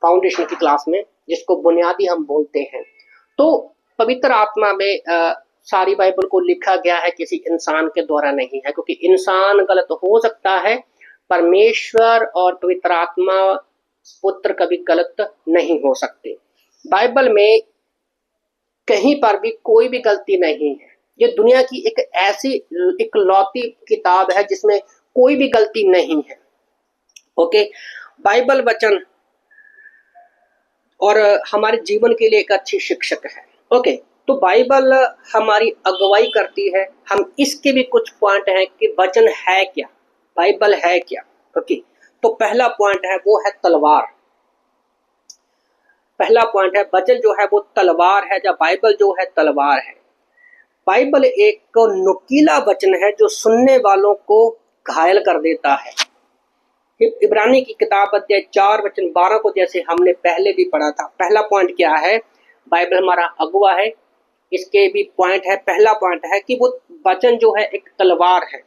फाउंडेशन की क्लास में, जिसको बुनियादी हम बोलते हैं। तो पवित्र आत्मा में सारी बाइबल को लिखा गया है, किसी इंसान के द्वारा नहीं है, क्योंकि इंसान गलत हो सकता है, परमेश्वर और पवित्र आत्मा पुत्र कभी गलत नहीं हो सकते। बाइबल में कहीं पर भी कोई भी गलती नहीं है। ये दुनिया की एक ऐसी इकलौती किताब है जिसमें कोई भी गलती नहीं है। ओके, बाइबल वचन और हमारे जीवन के लिए एक अच्छी शिक्षक है। ओके, तो बाइबल हमारी अगुवाई करती है। हम इसके भी कुछ पॉइंट हैं कि वचन है क्या, बाइबल है क्या। ओके, तो पहला पॉइंट है वो है तलवार। पहला पॉइंट है वचन जो है वो तलवार है, या बाइबल जो है तलवार है। बाइबल एक नुकीला वचन है जो सुनने वालों को घायल कर देता है। इब्रानी की किताब अध्याय 4 वचन 12 को जैसे हमने पहले भी पढ़ा था। पहला पॉइंट क्या है, बाइबल हमारा अगुवा है। इसके भी पॉइंट है, पहला पॉइंट है कि वो वचन जो है एक तलवार है।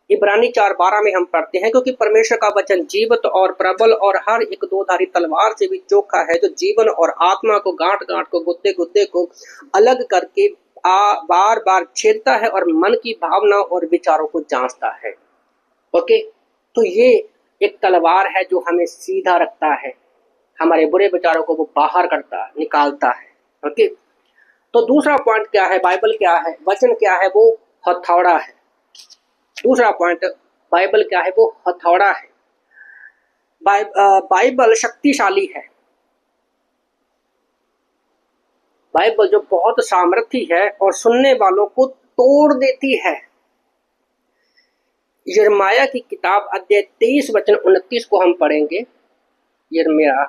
इब्रानी 4:12 में हम पढ़ते हैं, क्योंकि परमेश्वर का वचन जीवित और प्रबल और हर एक दोधारी तलवार से भी चोखा है, जो जीवन और आत्मा को, गांठ गांठ को, गुद्दे गुद्दे को अलग करके बार बार छेदता है और मन की भावना और विचारों को जांचता है। ओके, तो ये एक तलवार है जो हमें सीधा रखता है, हमारे बुरे विचारों को वो बाहर करता, निकालता है। ओके, तो दूसरा पॉइंट क्या है, बाइबल क्या है, वचन क्या है, वो हथौड़ा है। दूसरा पॉइंट, बाइबल क्या है, वो हथौड़ा है। बाइबल शक्तिशाली है। बाइबल जो बहुत सामर्थी है और सुनने वालों को तोड़ देती है। यिर्मयाह की किताब अध्याय 23 वचन 29 को हम पढ़ेंगे। यिर्मयाह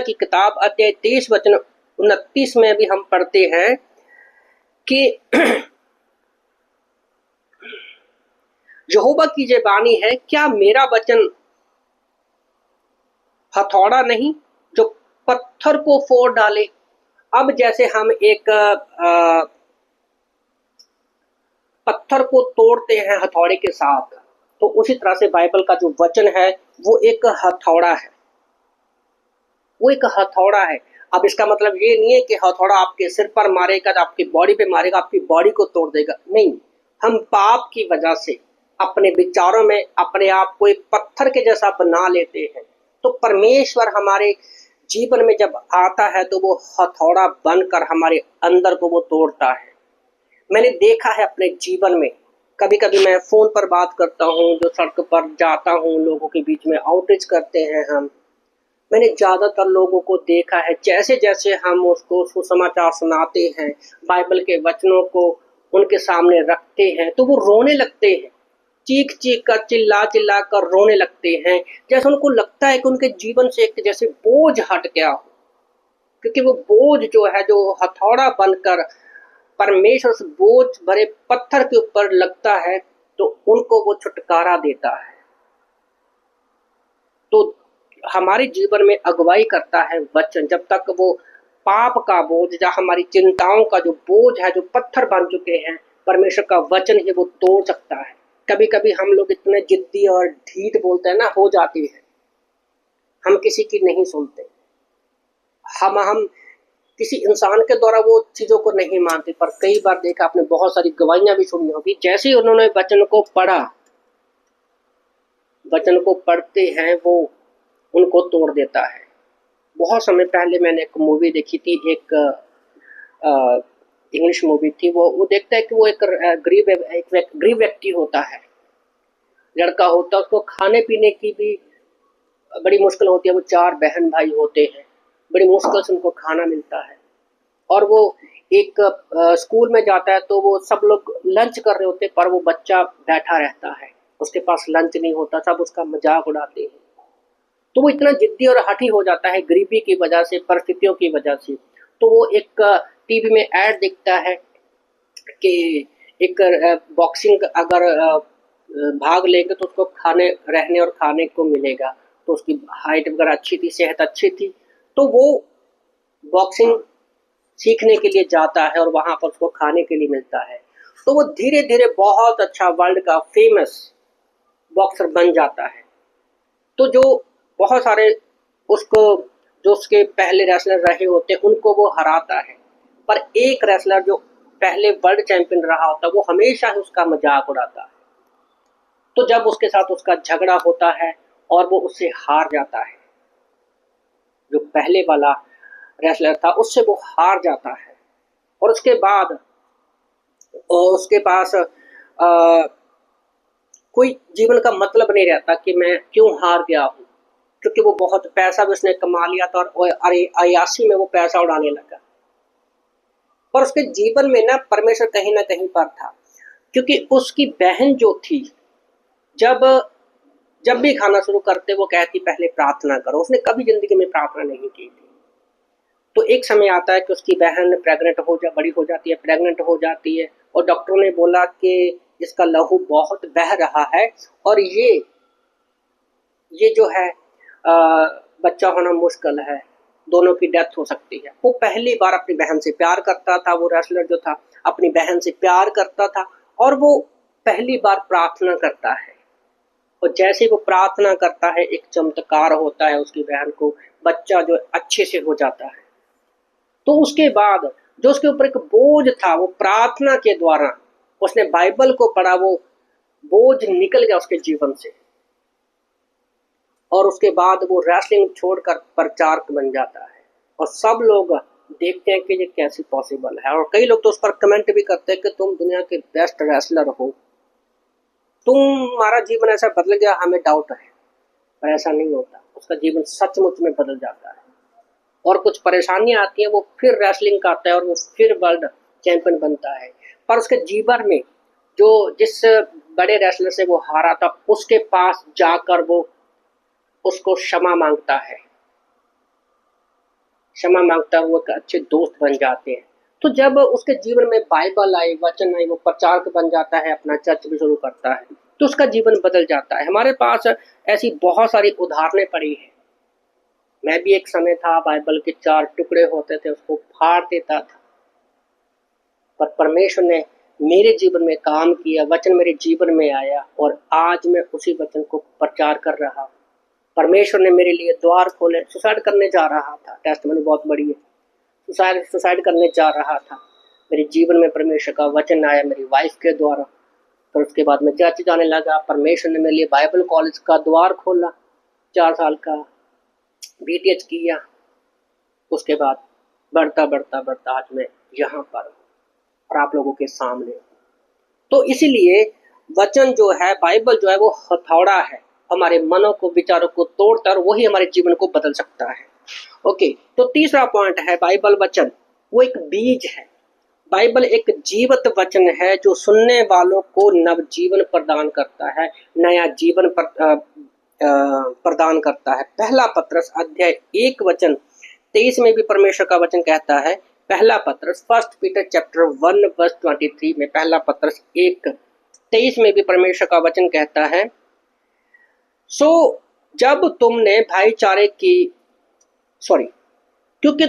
की किताब अध्याय 23 वचन 29 में भी हम पढ़ते हैं कि यहोवा की ये वाणी है, क्या मेरा वचन हथौड़ा नहीं जो पत्थर को फोड़ डाले। अब जैसे हम एक पत्थर को तोड़ते हैं हथौड़े के साथ, तो उसी तरह से बाइबल का जो वचन है वो एक हथौड़ा है, वो एक हथौड़ा है। अब इसका मतलब ये नहीं है कि हथौड़ा आपके सिर पर मारेगा, आपकी बॉडी पे मारेगा, आपकी बॉडी को तोड़ देगा, नहीं। हम पाप की वजह से अपने विचारों में अपने आप को एक पत्थर के जैसा बना लेते हैं, तो परमेश्वर हमारे जीवन में जब आता है तो वो हथौड़ा बनकर हमारे अंदर को वो तोड़ता है। मैंने देखा है अपने जीवन में, कभी कभी मैं फोन पर बात करता हूँ, जो सड़क पर जाता हूँ, लोगों के बीच में आउटरीच करते हैं हम। मैंने ज्यादातर लोगों को देखा है, जैसे जैसे हम उसको सुसमाचार सुनाते हैं, बाइबल के वचनों को उनके सामने रखते हैं, तो वो रोने लगते हैं, चीख चीख कर, चिल्ला चिल्ला कर रोने लगते हैं, जैसे उनको लगता है कि उनके जीवन से एक जैसे बोझ हट गया हो। क्योंकि वो बोझ जो है, जो हथौड़ा बनकर परमेश्वर उस बोझ भरे पत्थर के ऊपर लगता है, तो उनको वो छुटकारा देता है। तो हमारे जीवन में अगुवाई करता है वचन। जब तक वो पाप का बोझ या हमारी चिंताओं का जो बोझ है, जो पत्थर बन चुके हैं, परमेश्वर का वचन ही वो तोड़ सकता है। कभी कभी हम लोग इतने जिद्दी और ढीठ बोलते हैं ना, हो जाती है, हम किसी की नहीं सुनते। हम किसी इंसान के द्वारा वो चीजों को नहीं मानते। पर कई बार देखा आपने, बहुत सारी गवाहियां भी सुनी होगी, जैसे ही उन्होंने वचन को पढ़ा, वचन को पढ़ते हैं, वो उनको तोड़ देता है। बहुत समय पहले मैंने एक मूवी देखी थी, एक इंग्लिश मूवी थी। वो देखता है कि वो एक गरीब व्यक्ति होता है, लड़का होता है, उसको खाने पीने की भी बड़ी मुश्किल होती है। वो 4 बहन भाई होते हैं, बड़ी मुश्किल से उनको खाना मिलता है। और वो एक स्कूल में जाता है, तो वो सब लोग लंच कर रहे होते हैं, पर वो बच्चा बैठा रहता है, उसके पास लंच नहीं होता, सब उसका मजाक उड़ाते हैं। तो वो इतना जिद्दी और हठी हो जाता है गरीबी की वजह से, परिस्थितियों की वजह से। तो वो एक टीवी में ऐड दिखता है कि एक बॉक्सिंग अगर भाग लेंगे तो उसको खाने, रहने और खाने को मिलेगा। तो उसकी हाइट वगैरह अच्छी थी, सेहत अच्छी थी, तो वो बॉक्सिंग सीखने के लिए जाता है और वहां पर उसको खाने के लिए मिलता है। तो वो धीरे धीरे बहुत अच्छा वर्ल्ड का फेमस बॉक्सर बन जाता है। तो जो बहुत सारे उसको, जो उसके पहले रेसलर रहे होते हैं, उनको वो हराता है। पर एक रेसलर जो पहले वर्ल्ड चैंपियन रहा होता है, वो हमेशा ही उसका मजाक उड़ाता है। तो जब उसके साथ उसका झगड़ा होता है और वो उससे हार जाता है, जो पहले वाला रेसलर था उससे वो हार जाता है, और उसके बाद उसके पास कोई जीवन का मतलब नहीं रहता कि मैं क्यों हार गया हूँ, क्योंकि वो बहुत पैसा भी उसने कमा लिया था और अयासी में वो पैसा उड़ाने लगा। पर उसके जीवन में ना परमेश्वर कहीं ना कहीं पर था, क्योंकि उसकी बहन जो थी, जब जब भी खाना शुरू करते वो कहती पहले प्रार्थना करो। उसने कभी जिंदगी में प्रार्थना नहीं की थी। तो एक समय आता है कि उसकी बहन बड़ी हो जाती है, प्रेग्नेंट हो जाती है, और डॉक्टरों ने बोला कि इसका लहू बहुत बह रहा है और ये जो है बच्चा होना मुश्किल है, दोनों की डेथ हो सकती है। वो पहली बार अपनी बहन से प्यार करता था, वो रेसलर जो था अपनी बहन से प्यार करता था, और वो पहली बार प्रार्थना करता है। और जैसे वो प्रार्थना करता है, एक चमत्कार होता है, उसकी बहन को बच्चा जो अच्छे से हो जाता है। तो उसके बाद जो उसके ऊपर एक बोझ था, वो प्रार्थना के द्वारा उसने बाइबल को पढ़ा, वो बोझ निकल गया उसके जीवन से, और उसके बाद वो रेसलिंग छोड़कर प्रचारक बन जाता है। और सब लोग देखते हैं कि ये कैसे पॉसिबल है, और कई लोग तो उस पर कमेंट भी करते हैं कि तुम दुनिया के बेस्ट रेसलर हो, तुम्हारा जीवन ऐसा बदल गया, हमें डाउट है। पर ऐसा नहीं होता, उसका जीवन सचमुच में बदल जाता है। और कुछ परेशानियां आती हैं, वो फिर रेसलिंग करता है और वो फिर वर्ल्ड चैंपियन बनता है। पर उसके जीवन में जो जिस बड़े रेसलर से वो हारा था, उसके पास जाकर वो उसको क्षमा मांगता है, क्षमा मांगता है, वो एक अच्छे दोस्त बन जाते हैं। तो जब उसके जीवन में बाइबल आई, वचन आई, वो प्रचारक बन जाता है, अपना चर्च भी शुरू करता है, तो उसका जीवन बदल जाता है। हमारे पास ऐसी बहुत सारी उदाहरणें पड़ी हैं मैं भी एक समय था बाइबल के 4 टुकड़े होते थे उसको फाड़ देता था, पर परमेश्वर ने मेरे जीवन में काम किया, वचन मेरे जीवन में आया और आज मैं उसी वचन को प्रचार कर रहा हूँ। परमेश्वर ने मेरे लिए द्वार खोले। सुसाइड करने जा रहा था, टेस्टमनी बहुत बड़ी है, सुसाइड करने जा रहा था, मेरे जीवन में परमेश्वर का वचन आया मेरी वाइफ के द्वारा। फिर उसके बाद मैं चर्च जाने लगा, परमेश्वर ने मेरे लिए बाइबल कॉलेज का द्वार खोला, 4 साल का BTH किया। उसके बाद बढ़ता बढ़ता बढ़ता आज मैं यहाँ पर और आप लोगों के सामने। तो इसीलिए वचन जो है, बाइबल जो है, वो हथौड़ा है, हमारे मनों को, विचारों को तोड़ता है और वही हमारे जीवन को बदल सकता है। ओके, तो तीसरा पॉइंट है बाइबल वचन वो एक बीज है। बाइबल एक जीवित वचन है जो सुनने वालों को नवजीवन प्रदान करता है, नया जीवन प्रदान करता है। पहला पत्रस अध्याय 1 वचन 23 में भी परमेश्वर का वचन कहता है, पहला पत्रस 1 पीटर चैप्टर 1 वर्स 23 में, पहला पत्रस 1:23 में भी परमेश्वर का वचन कहता है, सो जब तुमने भाईचारे की क्योंकि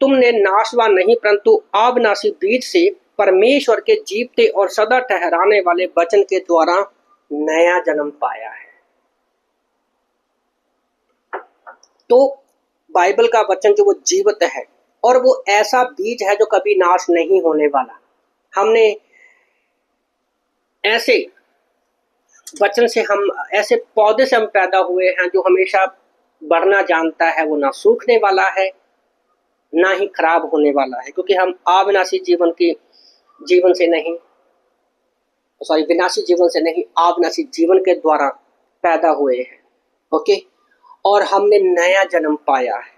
तुमने नाशवान नहीं परंतु अविनाशी बीज से परमेश्वर के जीवते और सदा ठहराने वाले वचन के द्वारा नया जन्म पाया है। तो बाइबल का वचन जो वो जीवित है और वो ऐसा बीज है जो कभी नाश नहीं होने वाला। हमने ऐसे वचन से, हम ऐसे पौधे से हम पैदा हुए हैं जो हमेशा बढ़ना जानता है, वो ना सूखने वाला है ना ही खराब होने वाला है, क्योंकि हम अविनाशी विनाशी जीवन से नहीं, अविनाशी जीवन के द्वारा पैदा हुए हैं। ओके, और हमने नया जन्म पाया है।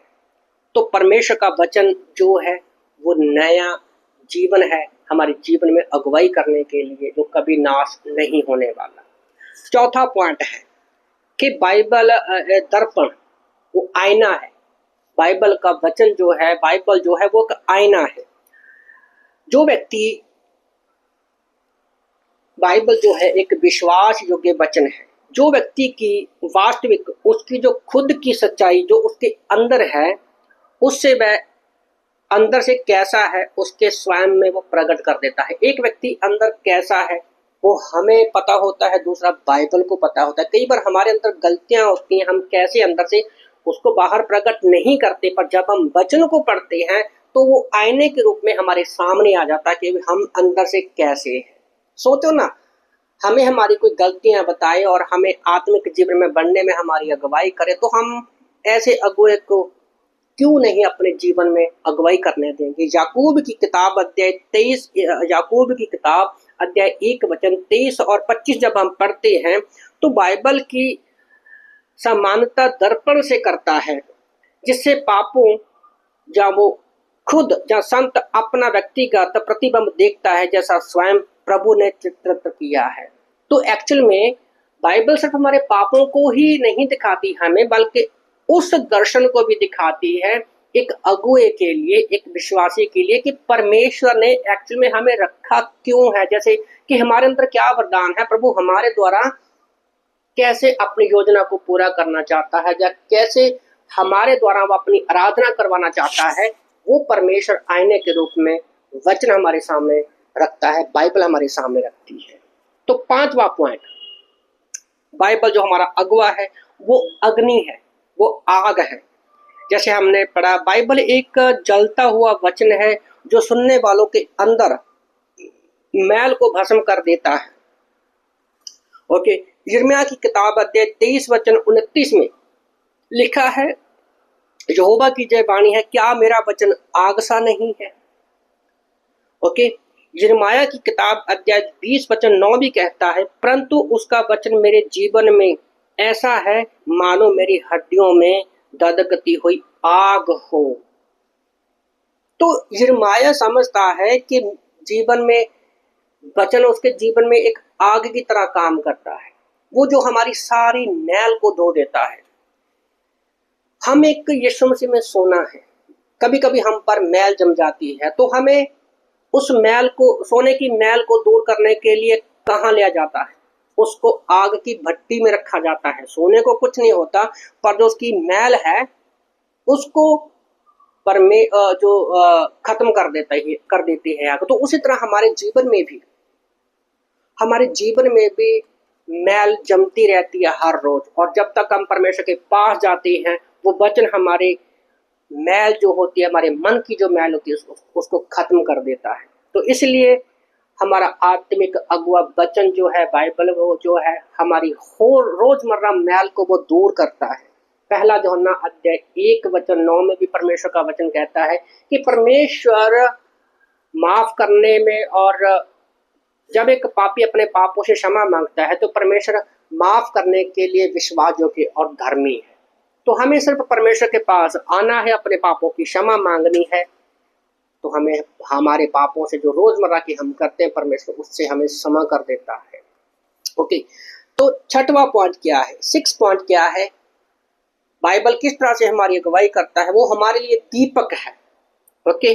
तो परमेश्वर का वचन जो है वो नया जीवन है हमारे जीवन में अगुवाई करने के लिए, जो कभी नाश नहीं होने वाला। चौथा पॉइंट है कि बाइबल दर्पण वो आईना है। बाइबल का वचन जो है, बाइबल जो है वो एक आईना है। जो व्यक्ति, बाइबल जो है एक विश्वास योग्य वचन है। जो व्यक्ति की वास्तविक, उसकी जो खुद की सच्चाई जो उसके अंदर है, उससे वह अंदर से कैसा है उसके स्वयं में वो प्रकट कर देता है। एक व्यक्ति अंदर कैसा है वो हमें पता होता है, दूसरा बाइबल को पता होता है। कई बार हमारे अंदर गलतियां होती हैं, हम कैसे अंदर से उसको बाहर प्रकट नहीं करते, पर जब हम वचन को पढ़ते हैं तो वो आईने के रूप में हमारे सामने आ जाता है कि हम अंदर से कैसे हैं। सोचो ना, हमें हमारी कोई गलतियां बताए और हमें आत्मिक जीवन में बढ़ने में हमारी अगुवाई करे, तो हम ऐसे अगुवे को क्यों नहीं अपने जीवन में अगुवाई करने देंगे। याकूब की किताब अध्याय 1 वचन 23 और 25 जब हम पढ़ते हैं तो बाइबल की समानता दर्पण से करता है, जिससे पापों जहाँ वो खुद, जहाँ संत अपना व्यक्तिगत प्रतिबिंब देखता है जैसा स्वयं प्रभु ने चित्रित किया है। तो एक्चुअल में बाइबल सिर्फ हमारे पापों को ही नहीं दिखाती हमें, बल्कि उस दर्शन को भी दिखाती है एक अगुए के लिए, एक विश्वासी के लिए, कि परमेश्वर ने एक्चुअल में हमें रखा क्यों है। जैसे कि हमारे अंदर क्या वरदान है, प्रभु हमारे द्वारा कैसे अपनी योजना को पूरा करना चाहता है, या कैसे हमारे द्वारा वो अपनी आराधना करवाना चाहता है, वो परमेश्वर आईने के रूप में वचन हमारे सामने रखता है, बाइबल हमारे सामने रखती है। तो 5वां पॉइंट, बाइबल जो हमारा अगुआ है वो अग्नि है, वो आग है। जैसे हमने पढ़ा, बाइबल एक जलता हुआ वचन है जो सुनने वालों के अंदर मैल को भस्म कर देता है। ओके, यिर्मयाह की किताब अध्याय 23 वचन 29 में लिखा है, यहोवा की जय वाणी है, क्या मेरा वचन आग सा नहीं है। ओके, यिर्मयाह की किताब अध्याय 20 वचन 9 भी कहता है, परंतु उसका वचन मेरे जीवन में ऐसा है मानो मेरी हड्डियों में धधकती हुई आग हो। तो यिर्मयाह समझता है कि जीवन में वचन उसके जीवन में एक आग की तरह काम करता है, वो जो हमारी सारी मैल को धो देता है। हम एक यीशु मसीह में सोना है, कभी कभी हम पर मैल जम जाती है, तो हमें उस मैल को, सोने की मैल को दूर करने के लिए कहाँ लिया जाता है? उसको आग की भट्टी में रखा जाता है। सोने को कुछ नहीं होता, पर जो उसकी मैल है उसको जो खत्म कर देती है आग। तो उसी तरह हमारे जीवन में भी मैल जमती रहती है हर रोज, और जब तक हम परमेश्वर के पास जाते हैं वो वचन हमारे मैल जो होती है, हमारे मन की जो मैल होती है, उसको खत्म कर देता है। तो इसलिए हमारा आत्मिक अगुआ वचन जो है बाइबल, वो जो है हमारी रोजमर्रा मैल को वो दूर करता है। पहला यूहन्ना अध्याय 1:9 में भी परमेश्वर का वचन कहता है कि परमेश्वर माफ करने में, और जब एक पापी अपने पापों से क्षमा मांगता है तो परमेश्वर माफ करने के लिए विश्वास योग्य और धर्मी है। तो हमें सिर्फ परमेश्वर के पास आना है, अपने पापों की क्षमा मांगनी है, तो हमें हमारे पापों से जो रोजमर्रा की हम करते हैं परमेश्वर उससे हमें क्षमा कर देता है। ओके, तो छठवां पॉइंट क्या है, 6 पॉइंट क्या है, बाइबल किस तरह से हमारी अगुवाई करता है, वो हमारे लिए दीपक है। ओके,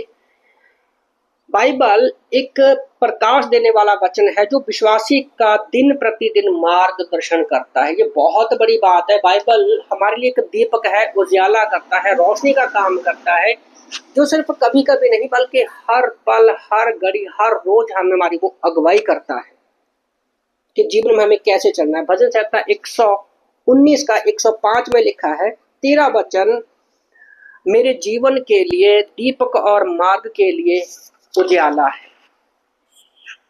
बाइबल एक प्रकाश देने वाला वचन है जो विश्वासी का दिन प्रतिदिन मार्गदर्शन करता है। ये बहुत बड़ी बात है। बाइबल हमारे लिए एक दीपक है, उजाला करता है, रोशनी का काम करता है, जो सिर्फ कभी कभी नहीं बल्कि हर पल, हर घड़ी, हर रोज हमारी वो अगुवाई करता है कि जीवन में हमें कैसे चलना है। भजन संहिता 119 का 105 में लिखा है, तेरा वचन मेरे जीवन के लिए दीपक और मार्ग के लिए उजाला है।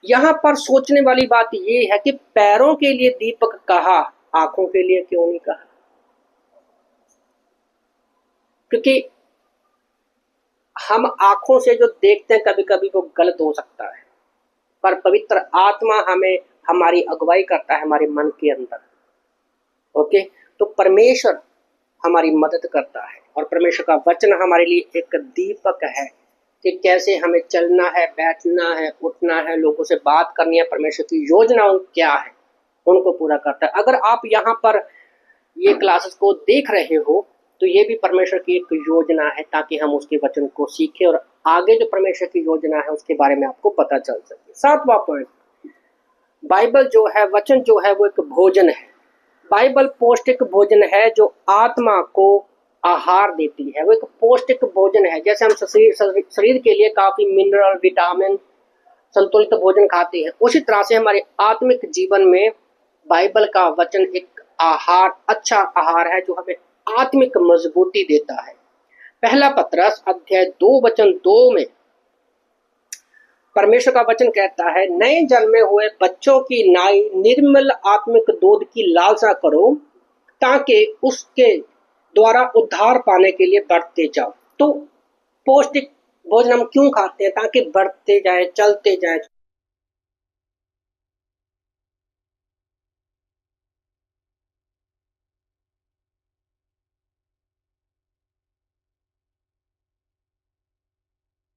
यहाँ पर सोचने वाली बात ये है कि पैरों के लिए दीपक कहा, आंखों के लिए क्यों नहीं कहा? क्योंकि हम आंखों से जो देखते हैं कभी कभी वो गलत हो सकता है, पर पवित्र आत्मा हमें हमारी अगुवाई करता है हमारे मन के अंदर। ओके, तो परमेश्वर हमारी मदद करता है, और परमेश्वर का वचन हमारे लिए एक दीपक है कि कैसे हमें चलना है, बैठना है, उठना है, लोगों से बात करनी है, परमेश्वर की योजनाओं क्या है उनको पूरा करता है। अगर आप यहाँ पर ये क्लासेस को देख रहे हो तो ये भी परमेश्वर की एक योजना है, ताकि हम उसके वचन को सीखें और आगे जो परमेश्वर की योजना है उसके बारे में आपको पता चल सके। 7वां पॉइंट, बाइबल जो है, वचन जो है वो एक भोजन है। बाइबल पौष्टिक भोजन है जो आत्मा को आहार देती है। वो एक पौष्टिक भोजन है। जैसे हम शरीर के लिए काफी मिनरल, विटामिन, संतुलित भोजन खाते हैं, उसी तरह से हमारे आत्मिक जीवन में बाइबल का वचन एक आहार, अच्छा आहार है जो हमें आत्मिक मजबूती देता है। पहला पतरस अध्याय 2:2 में परमेश्वर का वचन कहता है, नए जन्मे हुए बच्चों की नाई निर्मल आत्मिक दूध की लालसा करो, ताकि उसके द्वारा उद्धार पाने के लिए बढ़ते जाओ। तो पौष्टिक भोजन हम क्यों खाते हैं? ताकि बढ़ते जाए, चलते जाए,